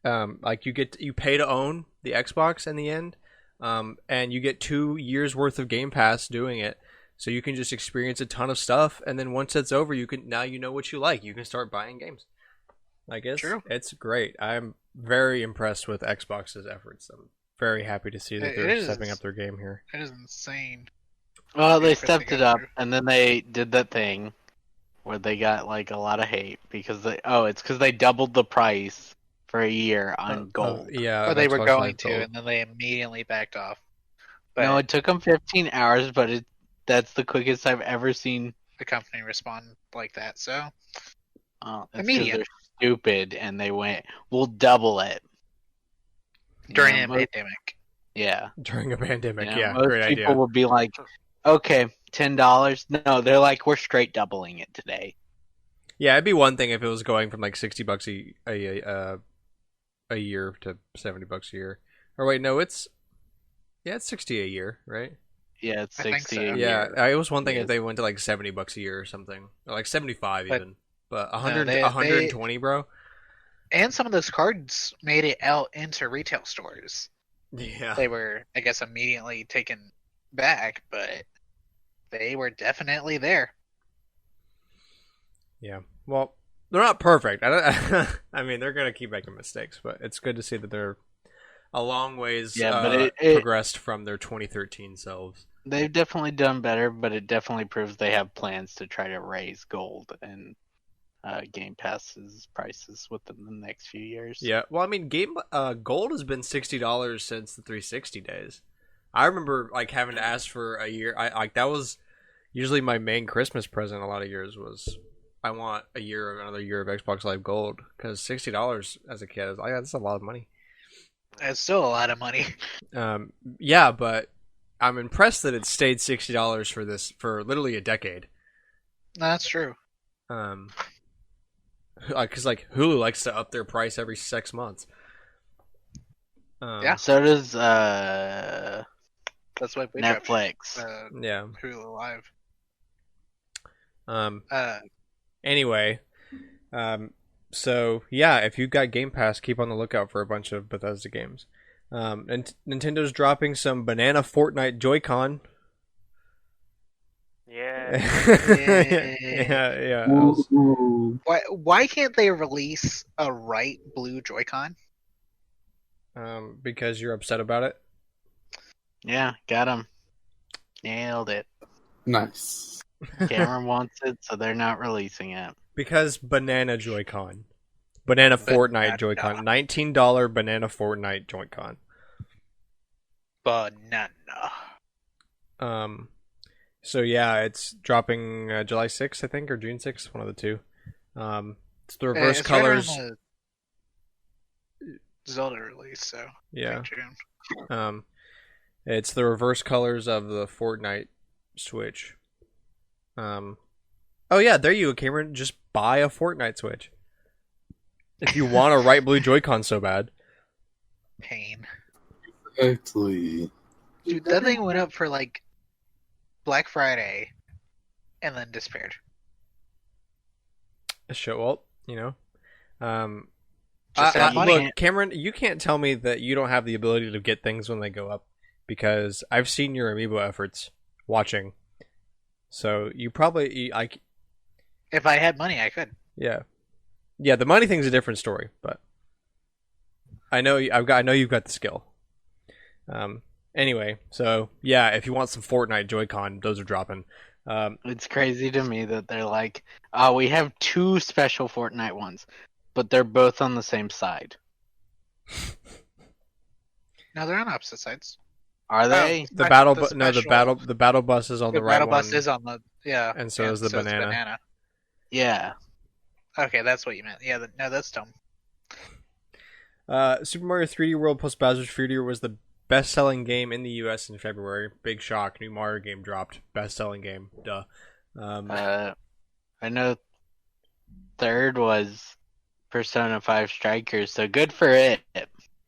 Like you pay to own the Xbox in the end, and you get 2 years worth of Game Pass doing it. So you can just experience a ton of stuff, and then once it's over, you know what you like. You can start buying games. I guess it's great. I'm very impressed with Xbox's efforts. I'm very happy to see that they're stepping up their game here. It is insane. Well, they stepped it up, and then they did that thing where they got like a lot of hate because it's because they doubled the price for a year on gold. Yeah, or they were Xbox going Live to, Gold. and then they immediately backed off. But No, it took them 15 hours, but that's the quickest I've ever seen. the company respond like that, so That's 'cause immediate they're stupid, and they went, "We'll double it." during You a know, pandemic. Yeah. During a pandemic, You know, yeah, most great people idea. will be like, "Okay, $10." No, they're like, "We're straight doubling it today." Yeah, it'd be one thing if it was going from like $60 a year to $70 a year. Or wait, no, it's 60 a year, right? Yeah, it's I think 60 so. a Yeah, year. it was one thing if Yes. they went to like $70 a year or something, or like 75 But even. But no, 100, they- 120, bro. And some of those cards made it out into retail stores. Yeah, They were, I guess, immediately taken back, but they were definitely there. yeah. Well, they're not perfect. I mean, they're gonna keep making mistakes, but it's good to see that they're a long ways Yeah, but progressed from their 2013 selves. they've definitely done better, but it definitely proves they have plans to try to raise gold and Game Pass's prices within the next few years. Yeah, well, I mean, gold has been $60 since the 360 days. I remember like having to ask for a year. I like that was usually my main Christmas present. A lot of years was I want another year of Xbox Live Gold because $60 as a kid is like that's a lot of money. It's still a lot of money. Yeah, but I'm impressed that it stayed $60 for literally a decade. No, that's true. Because like Hulu likes to up their price every 6 months. Yeah. So does That's why we dropped, Netflix. Yeah. Hulu Live. Anyway, so yeah, if you got Game Pass, keep on the lookout for a bunch of Bethesda games. And Nintendo's dropping some Banana Fortnite Joy-Con. Yeah. yeah. Why can't they release a right blue Joy-Con? Because you're upset about it. Yeah, got him. Nailed it. Nice. Cameron wants it, so they're not releasing it. Because Banana Joy-Con. Banana Fortnite Joy-Con. $19 Banana Fortnite Joy-Con. Banana. So yeah, it's dropping July 6th, I think, or June 6th, one of the two. It's the reverse It's right around colors. the Zelda release, so I Yeah. think June. It's the reverse colors of the Fortnite Switch. Oh yeah, there you go, Cameron. Just buy a Fortnite Switch. If you want a right blue Joy-Con so bad. Pain. Exactly. Dude, that thing went up for like Black Friday and then disappeared. Well, you know. Just have money. Look, Cameron, you can't tell me that you don't have the ability to get things when they go up because I've seen your amiibo efforts watching. So you probably If I had money, I could. yeah. Yeah, the money thing's a different story, but I know you've got the skill. Anyway, so yeah, if you want some Fortnite Joy-Con, those are dropping. It's crazy to me that they're like, oh, we have 2 special Fortnite ones, but they're both on the same side. No, they're on opposite sides. Are they? Oh, The I battle, thought the battle bus is on the, right battle bus one, is on the and so is the it's banana. Yeah. Okay, that's what you meant. Yeah, no, that's dumb. Super Mario 3D World plus Bowser's Fury was the best-selling game in the U.S. in February. Big shock! New Mario game dropped. Best-selling game. Duh. I know third was Persona 5 Strikers, so good for it.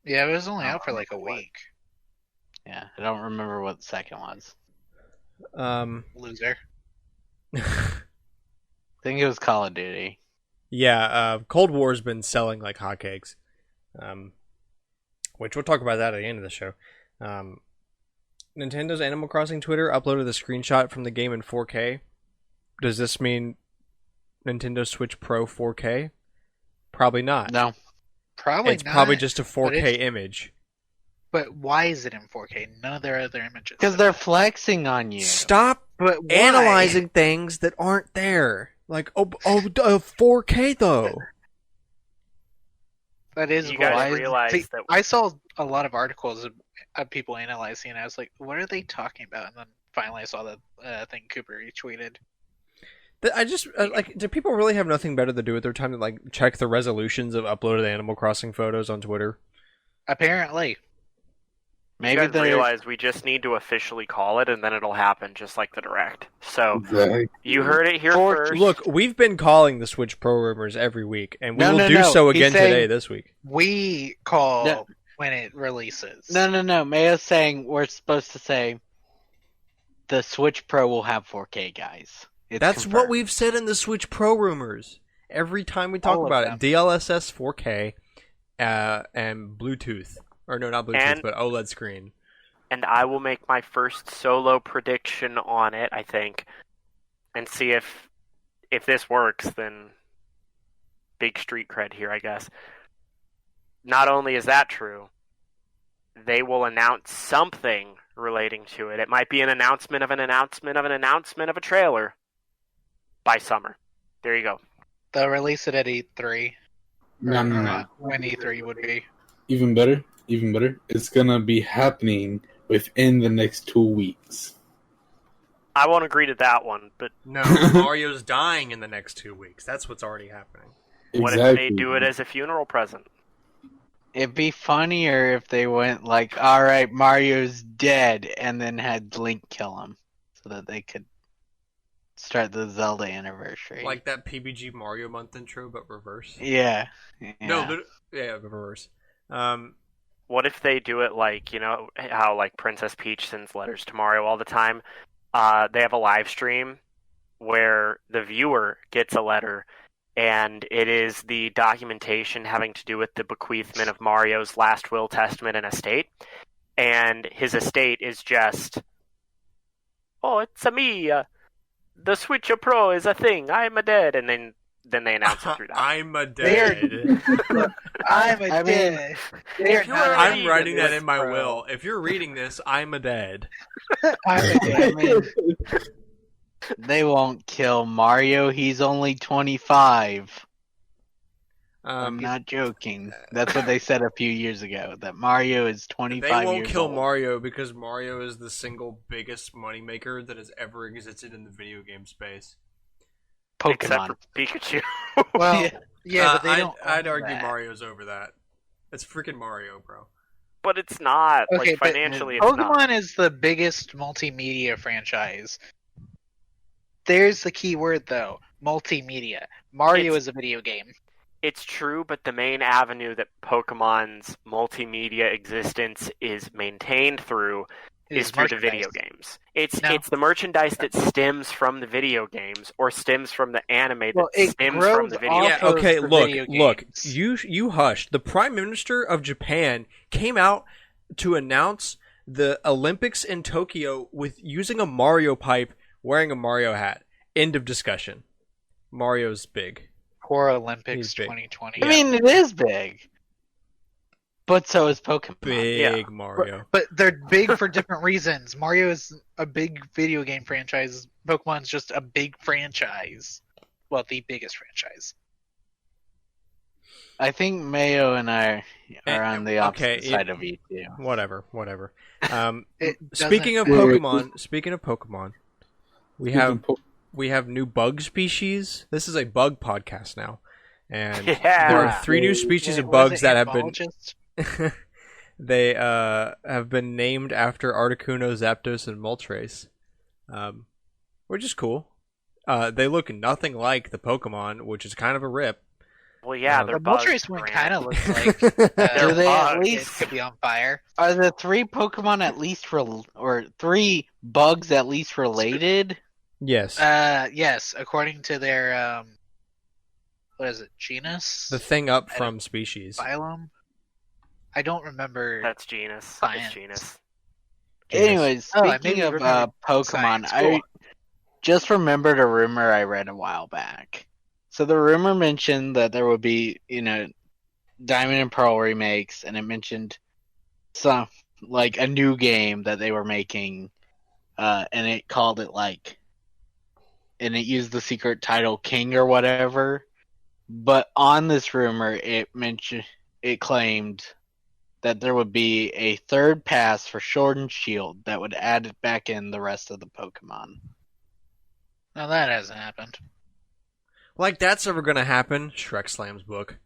Yeah, it was only out for like a week. Yeah, I don't remember what the second was. Loser. I think it was Call of Duty. Yeah, Cold War's been selling like hotcakes. Which we'll talk about that at the end of the show. Nintendo's Animal Crossing Twitter uploaded a screenshot from the game in 4K. Does this mean Nintendo Switch Pro 4K? Probably not. No. Probably It's not. probably just a but 4K image. But why is it in 4K? None of their other images. Because they're flexing on you. Stop But why? analyzing things that aren't there. Like, 4K though. That is You why. guys realize See, that I saw a lot of articles of people analyzing, and I was like, "What are they talking about?" And then finally, I saw the thing Cooper retweeted. I just like. Do people really have nothing better to do with their time than like check the resolutions of uploaded Animal Crossing photos on Twitter? Apparently, Maybe you guys they realize we just need to officially call it, and then it'll happen, just like the Direct. So Exactly. you heard it here For- first. Look, we've been calling the Switch Pro rumors every week, and we No, will no, do no. so He's again saying- today this week. we call No. when it releases. No. Mayo's saying we're supposed to say the Switch Pro will have 4K, guys. It's That's what confirmed. we've said in the Switch Pro rumors. Every time we talk All of about them. it, DLSS 4K, and Bluetooth, or no, not Bluetooth, And- but OLED screen. And I will make my first solo prediction on it, I think, and see if this works. Then big street cred here, I guess. Not only is that true, they will announce something relating to it. It might be an announcement of an announcement of an announcement of a trailer by summer. There you go. They'll release it at E3. No. When E3 would be. Even better. It's gonna be happening within the next 2 weeks. I won't agree to that one, but No, Mario's dying in the next 2 weeks. That's what's already happening. what if they do it as a funeral present? It'd be funnier if they went like, all right, Mario's dead, and then had Link kill him so that they could start the Zelda anniversary. Like that PBG Mario month intro, but reverse. Yeah. No, reverse. What if they do it like, you know, how like Princess Peach sends letters to Mario all the time? They have a live stream where the viewer gets a letter, and it is the documentation having to do with the bequeathment of Mario's last will, testament, and estate. And his estate is just, oh, it's a me. The Switch Pro is a thing. I'm a dead. And then they announce it through that. I'm a dead. I'm a I mean, dead. They're if you not were a I'm reading writing that this, in my bro. will. If you're reading this, I'm a dead. I'm a dead. I mean, they won't kill Mario. He's only 25. I'm not joking. That's what they said a few years ago. That Mario is 25 They won't years kill old. Mario because Mario is the single biggest moneymaker that has ever existed in the video game space. Except Pokemon. for Pikachu. Well, yeah, but they don't. I'd own argue that. Mario's over that. It's freaking Mario, bro. But it's not. Okay, like, but financially, it's Pokemon not. is the biggest multimedia franchise. There's the key word, though. Multimedia. Mario It's- is a video game. It's true, but the main avenue that Pokemon's multimedia existence is maintained through is through the video merchandise. games. It's No. the merchandise that stems from the video games or stems from the anime that Well, it stems from the grows video off games. Yeah, of okay, the look. video games. You hush. The Prime Minister of Japan came out to announce the Olympics in Tokyo with using a Mario pipe, wearing a Mario hat. End of discussion. Mario's big. Poor Olympics He's big. 2020. I mean, it is big. But so is Pokemon. Big Mario. But they're big for different reasons. Mario is a big video game franchise. Pokemon's just a big franchise. Well, the biggest franchise. I think Mayo and I are on the opposite okay, side of you two. Whatever. It Speaking of doesn't- Pokemon, we have new bug species. This is a bug podcast now, and Yeah. there are 3 new species of Was bugs it that have been Entomologist? they have been named after Articuno, Zapdos, and Moltres, which is cool. They look nothing like the Pokemon, which is kind of a rip. Well, yeah, The they're The bugs. Moltres one Grant. kind of looks like They're Do they at bugs. least it could be on fire. are the 3 Pokemon at least or 3 bugs at least related? Yes, Yes, according to their what is it, genus? the thing up from species. Phylum? I don't remember. That's genus. Science. It's genus. Anyways, Oh, I speaking maybe of remember Pokemon, science. I Cool. just remembered a rumor I read a while back. So the rumor mentioned that there would be, Diamond and Pearl remakes, and it mentioned some like a new game that they were making, and it called it and it used the secret title King or whatever. But on this rumor, it claimed that there would be a third pass for Sword and Shield that would add it back in the rest of the Pokemon. No, that hasn't happened. Like that's ever gonna happen? Shrek slams book.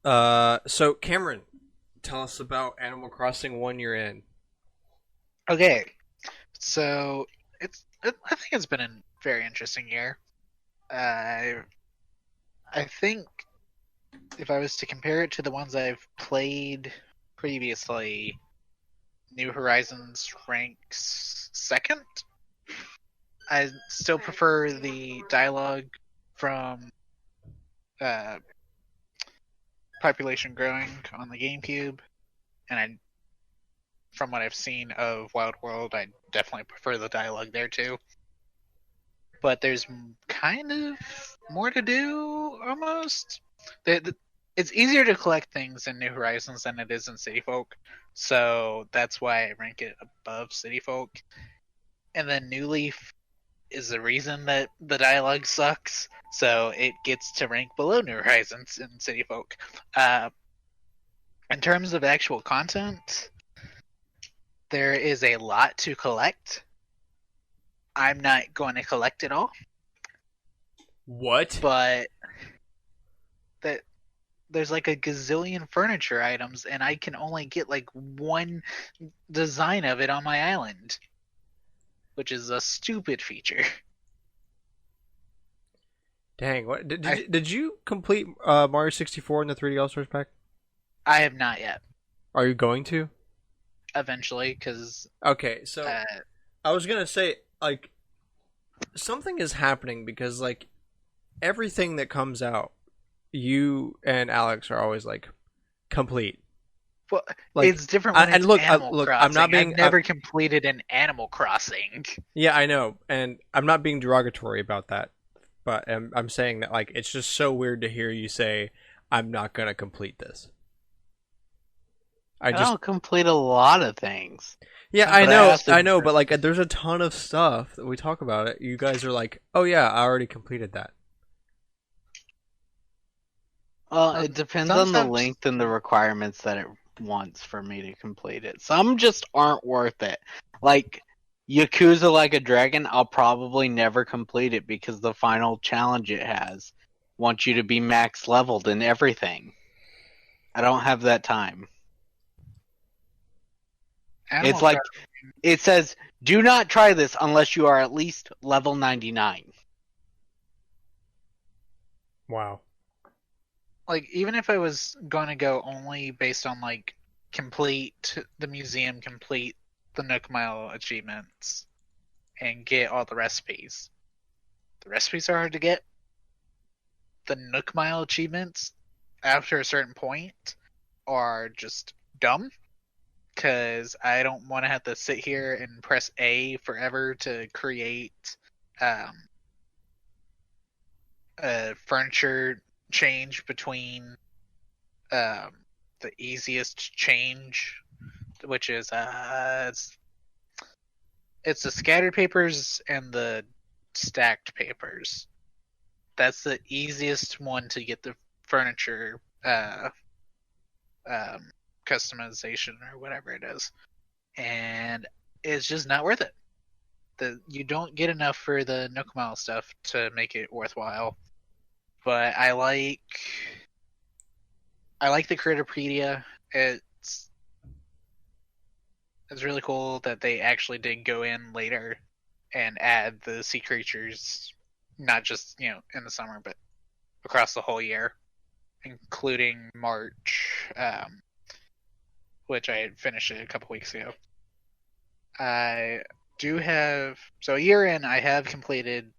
So Cameron, tell us about Animal Crossing 1 year in. Okay, so I think it's been a very interesting year. I think if I was to compare it to the ones I've played previously, New Horizons ranks second. I still prefer the dialogue from Population Growing on the GameCube, and from what I've seen of Wild World, I definitely prefer the dialogue there too. But there's kind of more to do, almost. It's easier to collect things in New Horizons than it is in City Folk, so that's why I rank it above City Folk. And then New Leaf is the reason that the dialogue sucks, so it gets to rank below New Horizons in City Folk. In terms of actual content, there is a lot to collect. I'm not going to collect it all, What? but there's like a gazillion furniture items, and I can only get like one design of it on my island, which is a stupid feature. Dang! What did you complete Mario 64 in the 3D All Stars pack? I have not yet. Are you going to? Eventually, because Okay, so I was gonna say like something is happening because like everything that comes out, you and Alex are always like complete. well, Like, it's different when and it's look, Animal look, Crossing. I'm not being- I've never completed an Animal Crossing. Yeah, I know, and I'm not being derogatory about that, but I'm saying that like it's just so weird to hear you say I'm not gonna complete this. I don't complete a lot of things. Yeah, But I know, but like there's a ton of stuff that we talk about it. You guys are like, oh yeah, I already completed that. Well, it depends on the sometimes- length and the requirements that it wants for me to complete it. Some just aren't worth it. Like Yakuza Like a Dragon, I'll probably never complete it because the final challenge it has wants you to be max leveled in everything. I don't have that time. Animal It's like Crossing- it says, do not try this unless you are at least level 99. Wow. like even if I was going to go only based on like complete the museum, complete the Nook Mile achievements, and get all the recipes. The recipes are hard to get. The Nook Mile achievements, after a certain point, are just dumb. Because I don't want to have to sit here and press A forever to create a furniture change between the easiest change, which is it's the scattered papers and the stacked papers. That's the easiest one to get the furniture customization or whatever it is, and it's just not worth it. You don't get enough for the Nook Mile stuff to make it worthwhile. But I like the Critterpedia. It's really cool that they actually did go in later and add the sea creatures, not just in the summer, but across the whole year, including March, which I had finished it a couple weeks ago. I do have a year in. I have completed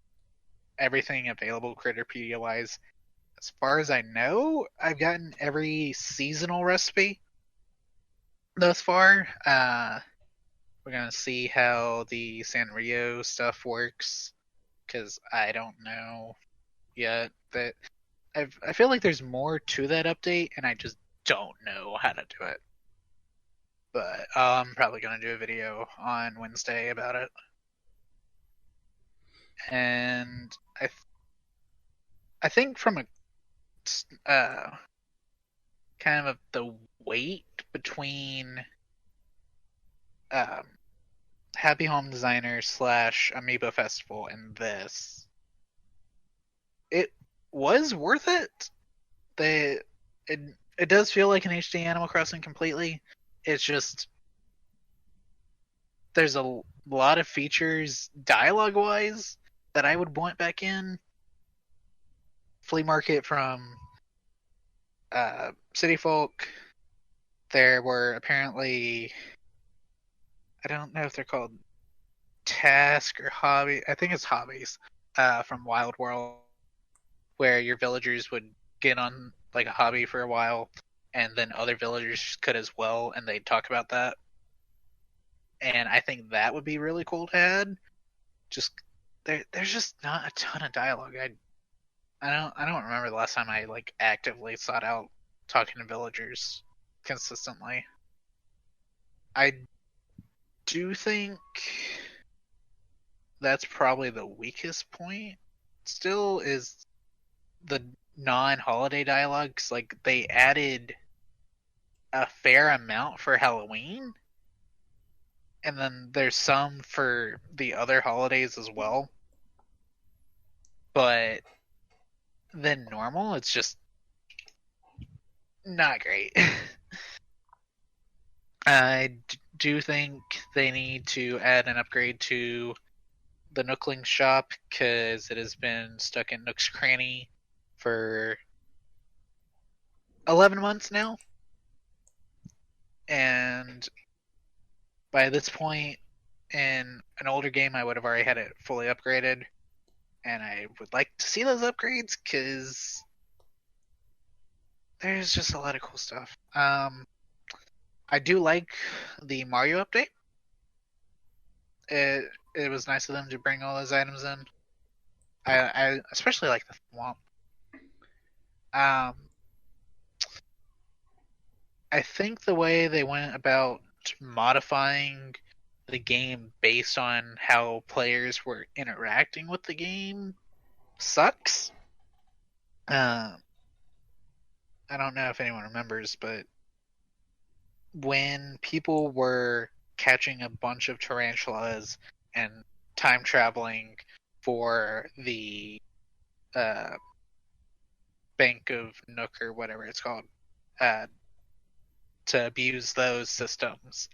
everything available Critterpedia wise. As far as I know, I've gotten every seasonal recipe thus far. We're gonna see how the Sanrio stuff works, because I don't know yet. That I feel like there's more to that update, and I just don't know how to do it. But I'm probably gonna do a video on Wednesday about it. And I think from a kind of the weight between Happy Home Designer / Amiibo Festival and this, it was worth it. It does feel like an HD Animal Crossing completely. It's just there's a lot of features dialogue wise that I would want back in. Flea Market from City Folk. There were apparently, I don't know if they're called task or hobby. I think it's hobbies from Wild World, where your villagers would get on like a hobby for a while, and then other villagers could as well, and they'd talk about that. And I think that would be really cool to add. Just there's just not a ton of dialogue. I don't remember the last time I like actively sought out talking to villagers consistently. I do think that's probably the weakest point still, is the non-holiday dialogues. Like, they added a fair amount for Halloween, and then there's some for the other holidays as well. But then normal, it's just not great. I do think they need to add an upgrade to the Nookling shop, because it has been stuck in Nook's Cranny for 11 months now. And by this point in an older game, I would have already had it fully upgraded. And I would like to see those upgrades, because there's just a lot of cool stuff. I do like the Mario update. It was nice of them to bring all those items in. I especially like the Thwomp. I think the way they went about modifying the game based on how players were interacting with the game sucks. I don't know if anyone remembers, but when people were catching a bunch of tarantulas and time traveling for the Bank of Nook or whatever it's called, to abuse those systems,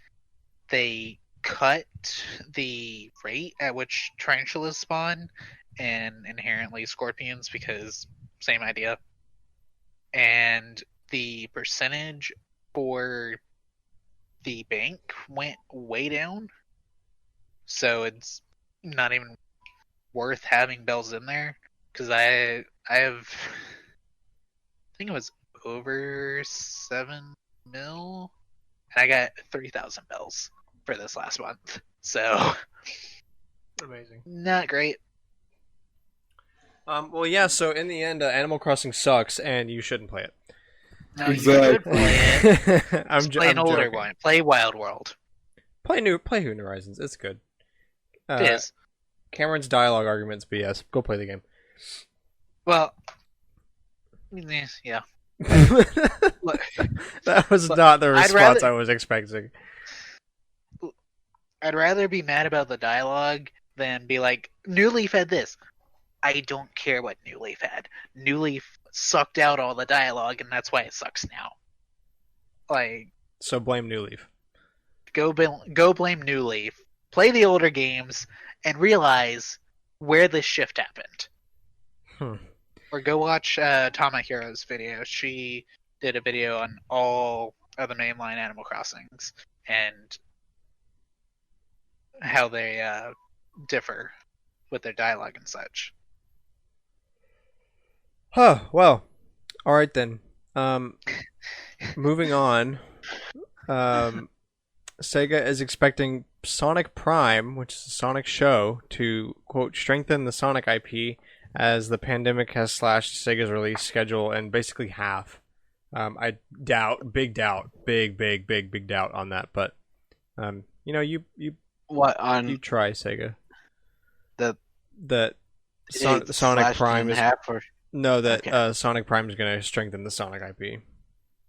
they cut the rate at which tarantulas spawn and inherently scorpions, because same idea. And the percentage for the bank went way down, so it's not even worth having bells in there, because I think it was over 7 mil, and I got 3,000 bells for this last month, so Amazing. not great. Well, yeah. So in the end, Animal Crossing sucks, and you shouldn't play it. No, Exactly. you should play it. I'm, Just play an I'm older joking. one. Play Wild World. Play New Horizons. It's good. It is. Cameron's dialogue arguments BS. Go play the game. Well, yeah. Look, That was look, not the I'd response rather- I was expecting. I'd rather be mad about the dialogue than be like, New Leaf had this. I don't care what New Leaf had. New Leaf sucked out all the dialogue, and that's why it sucks now. Like, So blame New Leaf. go blame New Leaf. Play the older games and realize where this shift happened. Or go watch Tama Hero's video. She did a video on all of the mainline Animal Crossings and how they differ with their dialogue and such. Huh. Well. All right then. Moving on. Sega is expecting Sonic Prime, which is a Sonic show, to quote strengthen the Sonic IP as the pandemic has slashed Sega's release schedule in basically half. I doubt, big doubt on that. But you What on try Sega. the That it's Sonic slashed Prime in is half or no that Okay. Sonic Prime is going to strengthen the Sonic IP.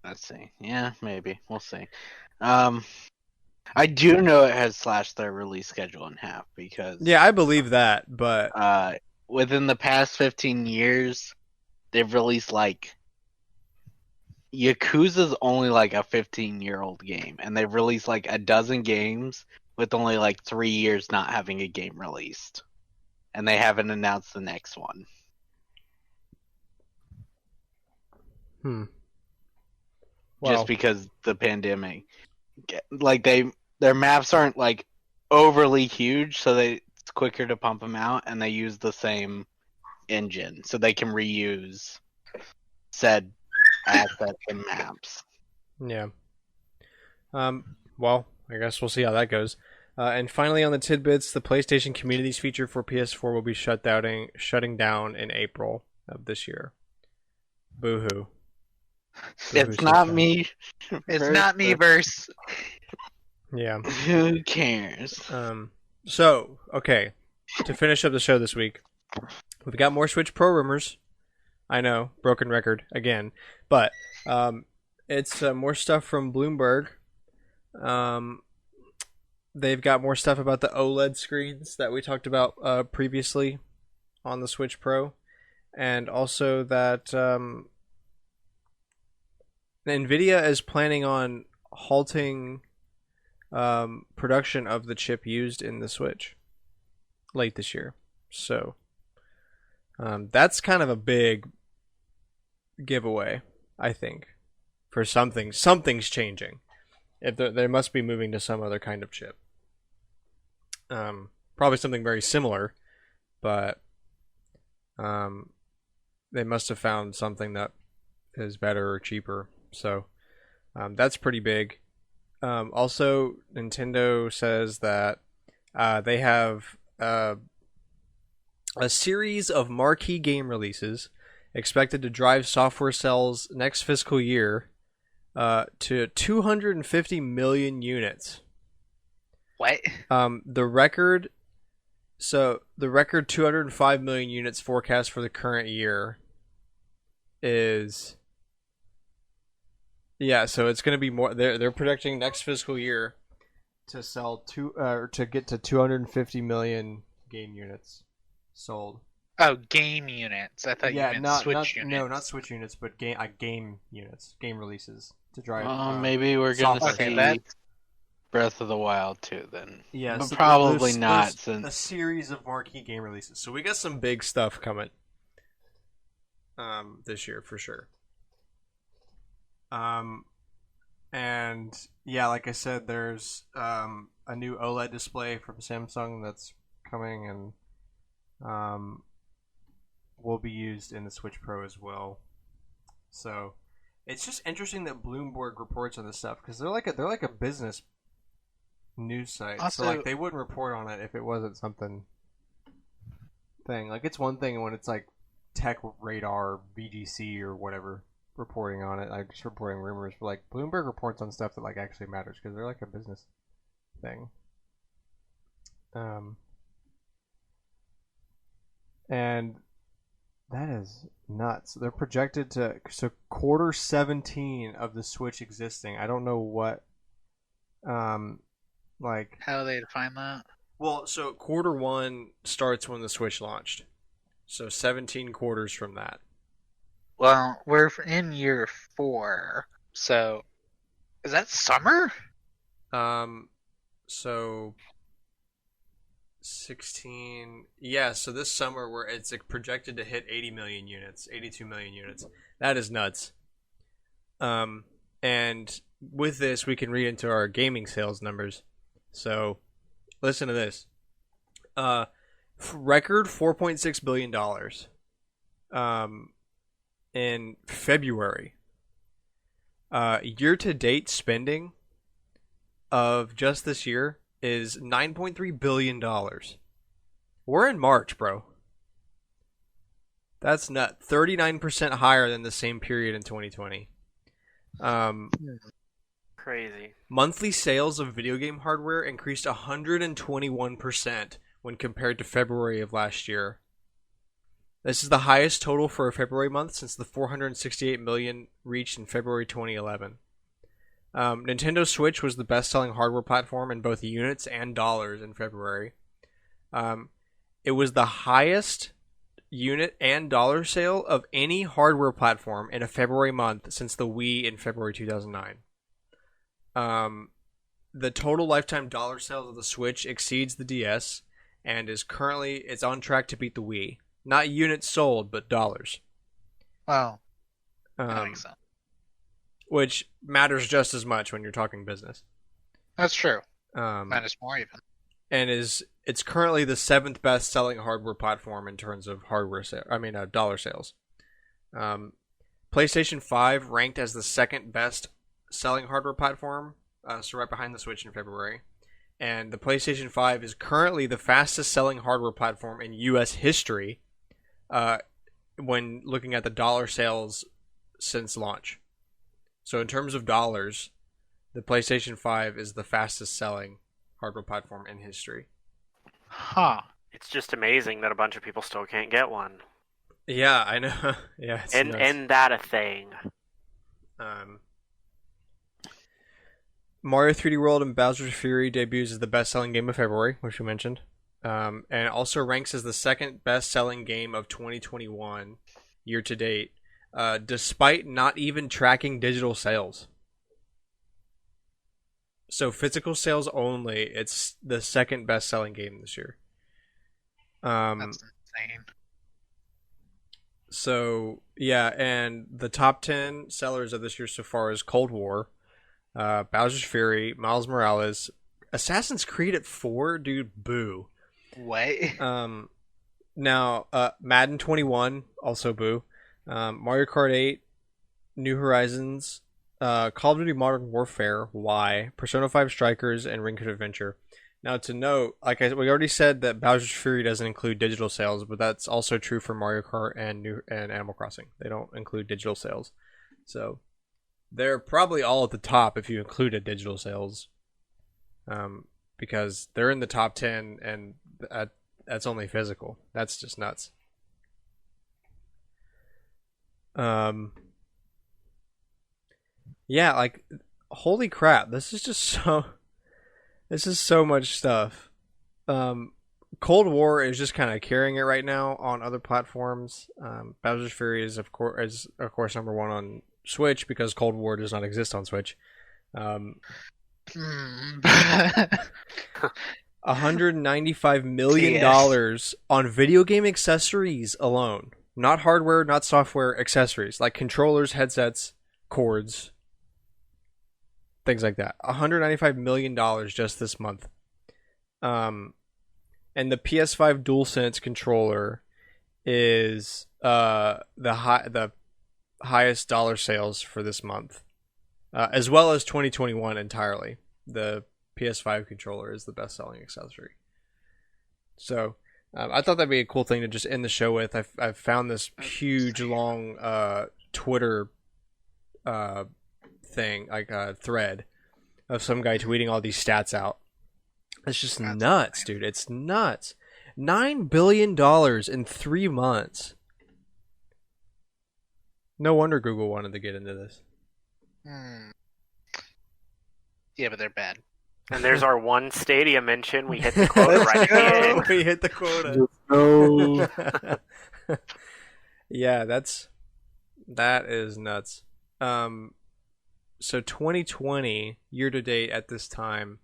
let's see. Yeah, maybe. We'll see. I do know it has slashed their release schedule in half because Yeah, I believe that, but within the past 15 years, they've released like Yakuza's only like a 15-year-old game, and they've released like a dozen games with only like 3 years not having a game released, and they haven't announced the next one. Well, Just because the pandemic, like their maps aren't like overly huge, so it's quicker to pump them out, and they use the same engine, so they can reuse said assets and maps. yeah. Well, I guess we'll see how that goes. And finally, on the tidbits, the PlayStation Communities feature for PS4 will be shutting down in April of this year. Boo-hoo. It's not me. It's not me verse. Yeah. Who cares? So, okay. To finish up the show this week, we've got more Switch Pro rumors. I know, broken record again. But it's more stuff from Bloomberg. They've got more stuff about the OLED screens that we talked about previously on the Switch Pro. And also that NVIDIA is planning on halting production of the chip used in the Switch late this year. So that's kind of a big giveaway, I think, for something. Something's changing. If they must be moving to some other kind of chip. Probably something very similar, but they must have found something that is better or cheaper. So that's pretty big. Also, Nintendo says that they have a series of marquee game releases expected to drive software sales next fiscal year to 250 million units. What? The record 205 million units forecast for the current year is so it's going to be more. They're projecting next fiscal year to sell to get to 250 million game units sold. Oh, game units. I thought you meant not Switch units. No, not Switch units, but game units, game releases to drive. Maybe we're gonna software. see Okay, Breath of the Wild too, then. Yeah, But so probably there's not, a since series of marquee game releases. So we got some big stuff coming this year for sure. And yeah, like I said, there's a new OLED display from Samsung that's coming and will be used in the Switch Pro as well. So it's just interesting that Bloomberg reports on this stuff because they're like a business news site. Also, so like they wouldn't report on it if it wasn't something thing. Like it's one thing when it's like Tech Radar, VGC or whatever. reporting on it. I'm just reporting rumors, but like Bloomberg reports on stuff that like actually matters because they're like a business thing. And that is nuts. They're projected to quarter 17 of the Switch existing. I don't know what like How do they define that? well, so quarter 1 starts when the Switch launched. So 17 quarters from that. Well, we're in year 4, so is that summer? So 16. Yeah, so this summer where it's projected to hit 80 million units, 82 million units. That is nuts. And with this we can read into our gaming sales numbers. So listen to this. Record $4.6 billion in February. Year-to-date spending of just this year is $9.3 billion. We're in March, bro. That's not 39% higher than the same period in 2020. Crazy. Monthly sales of video game hardware increased 121% when compared to February of last year. This is the highest total for a February month since the 468 million reached in February 2011. Nintendo Switch was the best-selling hardware platform in both units and dollars in February. It was the highest unit and dollar sale of any hardware platform in a February month since the Wii in February 2009. The total lifetime dollar sales of the Switch exceeds the DS and it's on track to beat the Wii. Not units sold, but dollars. Well, that makes sense. Which matters just as much when you're talking business. That's true. Matters more even. And it's currently the 7th best selling hardware platform in terms of dollar sales. PlayStation 5 ranked as the 2nd best selling hardware platform, so right behind the Switch in February. And the PlayStation 5 is currently the fastest selling hardware platform in US history when looking at the dollar sales since launch. So in terms of dollars, the PlayStation 5 is the fastest selling hardware platform in history. Huh. It's just amazing that a bunch of people still can't get one. Yeah, I know. Yeah, it's nuts. And that a thing. Mario 3D World and Bowser's Fury debuts as the best-selling game of February, which we mentioned. And it also ranks as the 2nd best-selling game of 2021 year-to-date, despite not even tracking digital sales. So physical sales only, it's the 2nd best-selling game this year. That's insane. So, yeah, and the top 10 sellers of this year so far is Cold War, Bowser's Fury, Miles Morales, Assassin's Creed at 4? Dude, boo. What? Now, Madden 21, also boo. Mario Kart 8, New Horizons, Call of Duty Modern Warfare, why? Persona 5 Strikers, and Ring Fit Adventure. Now, to note, we already said that Bowser's Fury doesn't include digital sales, but that's also true for Mario Kart and Animal Crossing. They don't include digital sales. So, they're probably all at the top if you included digital sales. Because they're in the top 10, and that's only physical. That's just nuts. Yeah, like, holy crap, this is so much stuff. Cold War is just kind of carrying it right now on other platforms. Bowser's Fury is of course number 1 on Switch because Cold War does not exist on Switch. $195 million on video game accessories alone. Not hardware, not software, accessories like controllers, headsets, cords, things like that. $195 million just this month. And the PS5 DualSense controller is the highest dollar sales for this month, as well as 2021 entirely. The PS5 controller is the best-selling accessory. So I thought that'd be a cool thing to just end the show with. I've found this huge long Twitter thing, like a thread of some guy tweeting all these stats out. It's just That's nuts, dude. It's nuts. $9 billion in 3 months. No wonder Google wanted to get into this. Yeah, but they're bad. And there's our one Stadia mention. We hit the quota right at the end. We hit the quota. No. Yeah, that is nuts. So 2020 year to date at this time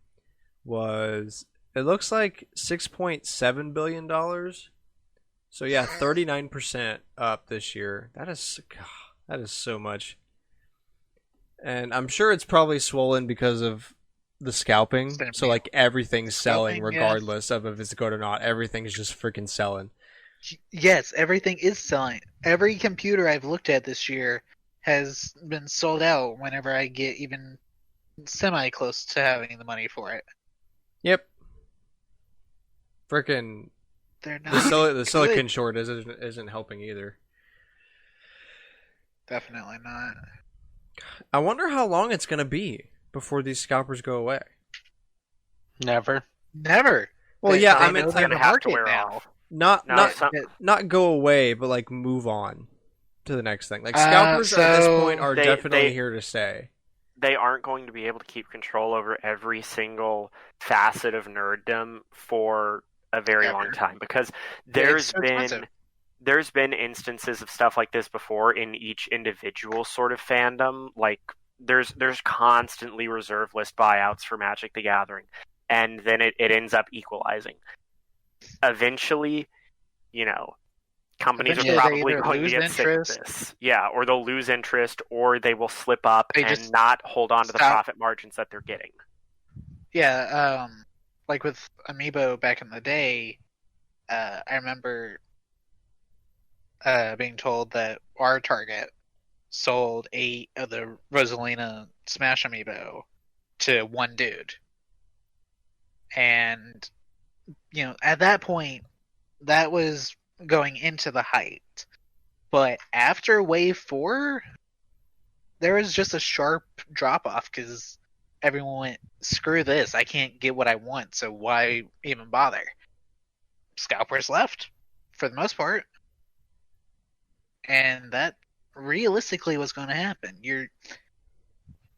was, it looks like $6.7 billion. So yeah, 39% up this year. That is so much. And I'm sure it's probably swollen because of the scalping. So like everything's selling Scalping, regardless of if it's good or not. Everything's just freaking selling. Yes, everything is selling. Every computer I've looked at this year has been sold out whenever I get even semi close to having the money for it. Yep. Freaking They're not the silicon good. short isn't helping either. Definitely not. I wonder how long it's gonna be before these scalpers go away. Never. Never. Well, They- yeah, they I mean, know It's they're gonna in the have to market wear now. off. not No, not some, not go away, but like move on to the next thing. Like scalpers at this point are They- definitely they- here to stay. they aren't going to be able to keep control over every single facet of nerddom for a very Ever. long time, because Yeah, it's so expensive. there's been instances of stuff like this before in each individual sort of fandom. Like there's constantly reserve list buyouts for Magic the Gathering, and then it ends up equalizing. Eventually, companies Eventually are they probably either going to lose get sick of interest. this. Yeah, or they'll lose interest, or they will slip up They and just not hold on to the stop. profit margins that they're getting. Yeah, like with Amiibo back in the day, I remember being told that our Target sold 8 of the Rosalina Smash Amiibo to one dude. And, at that point, that was going into the height. But after Wave 4, there was just a sharp drop off because everyone went, screw this, I can't get what I want, so why even bother? Scalpers left, for the most part. And that realistically was going to happen.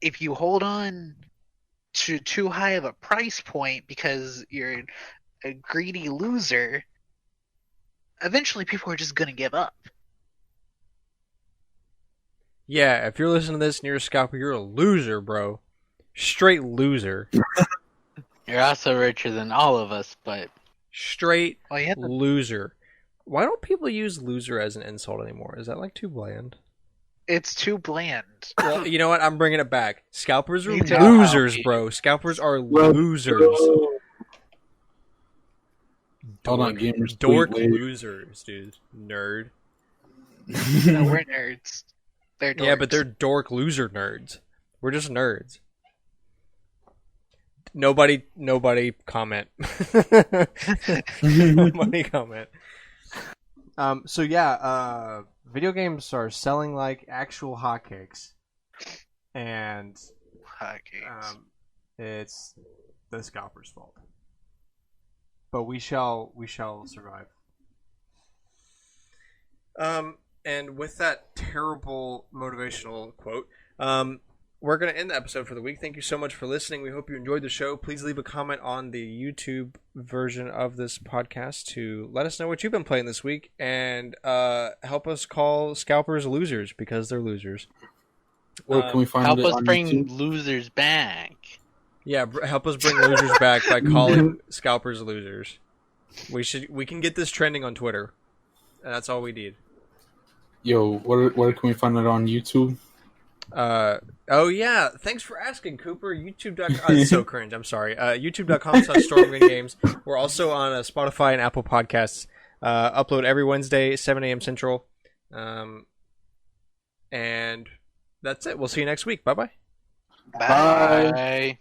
If you hold on to too high of a price point because you're a greedy loser, eventually people are just going to give up. Yeah, if you're listening to this and you're a scalper, you're a loser, bro. Straight loser. You're also richer than all of us, but Straight Well, you have to loser. Why don't people use loser as an insult anymore? Is that like too bland? It's too bland. Well, you know what? I'm bringing it back. Scalpers are Me too. losers, bro. Scalpers are losers. Hold on, gamers. Dork tweet later. losers, dude. Nerd. No, we're nerds. They're dorks. Yeah, but they're dork loser nerds. We're just nerds. Nobody comment. Nobody comment. So yeah, video games are selling like actual hotcakes, and Hotcakes. it's the scalper's fault. But we shall survive. And with that terrible motivational quote, we're going to end the episode for the week. Thank you so much for listening. We hope you enjoyed the show. Please leave a comment on the YouTube version of this podcast to let us know what you've been playing this week, and help us call scalpers losers because they're losers. Where can we find help it us on bring YouTube? losers back. Yeah, help us bring losers back by calling scalpers losers. We can get this trending on Twitter. That's all we need. Yo, where can we find it on YouTube? Oh yeah, thanks for asking, Cooper. YouTube.com. It's so cringe. I'm sorry. YouTube.com/StormwindGames. We're also on Spotify and Apple Podcasts. Upload every Wednesday, 7 a.m. Central. And that's it. We'll see you next week. Bye-bye. Bye. Bye.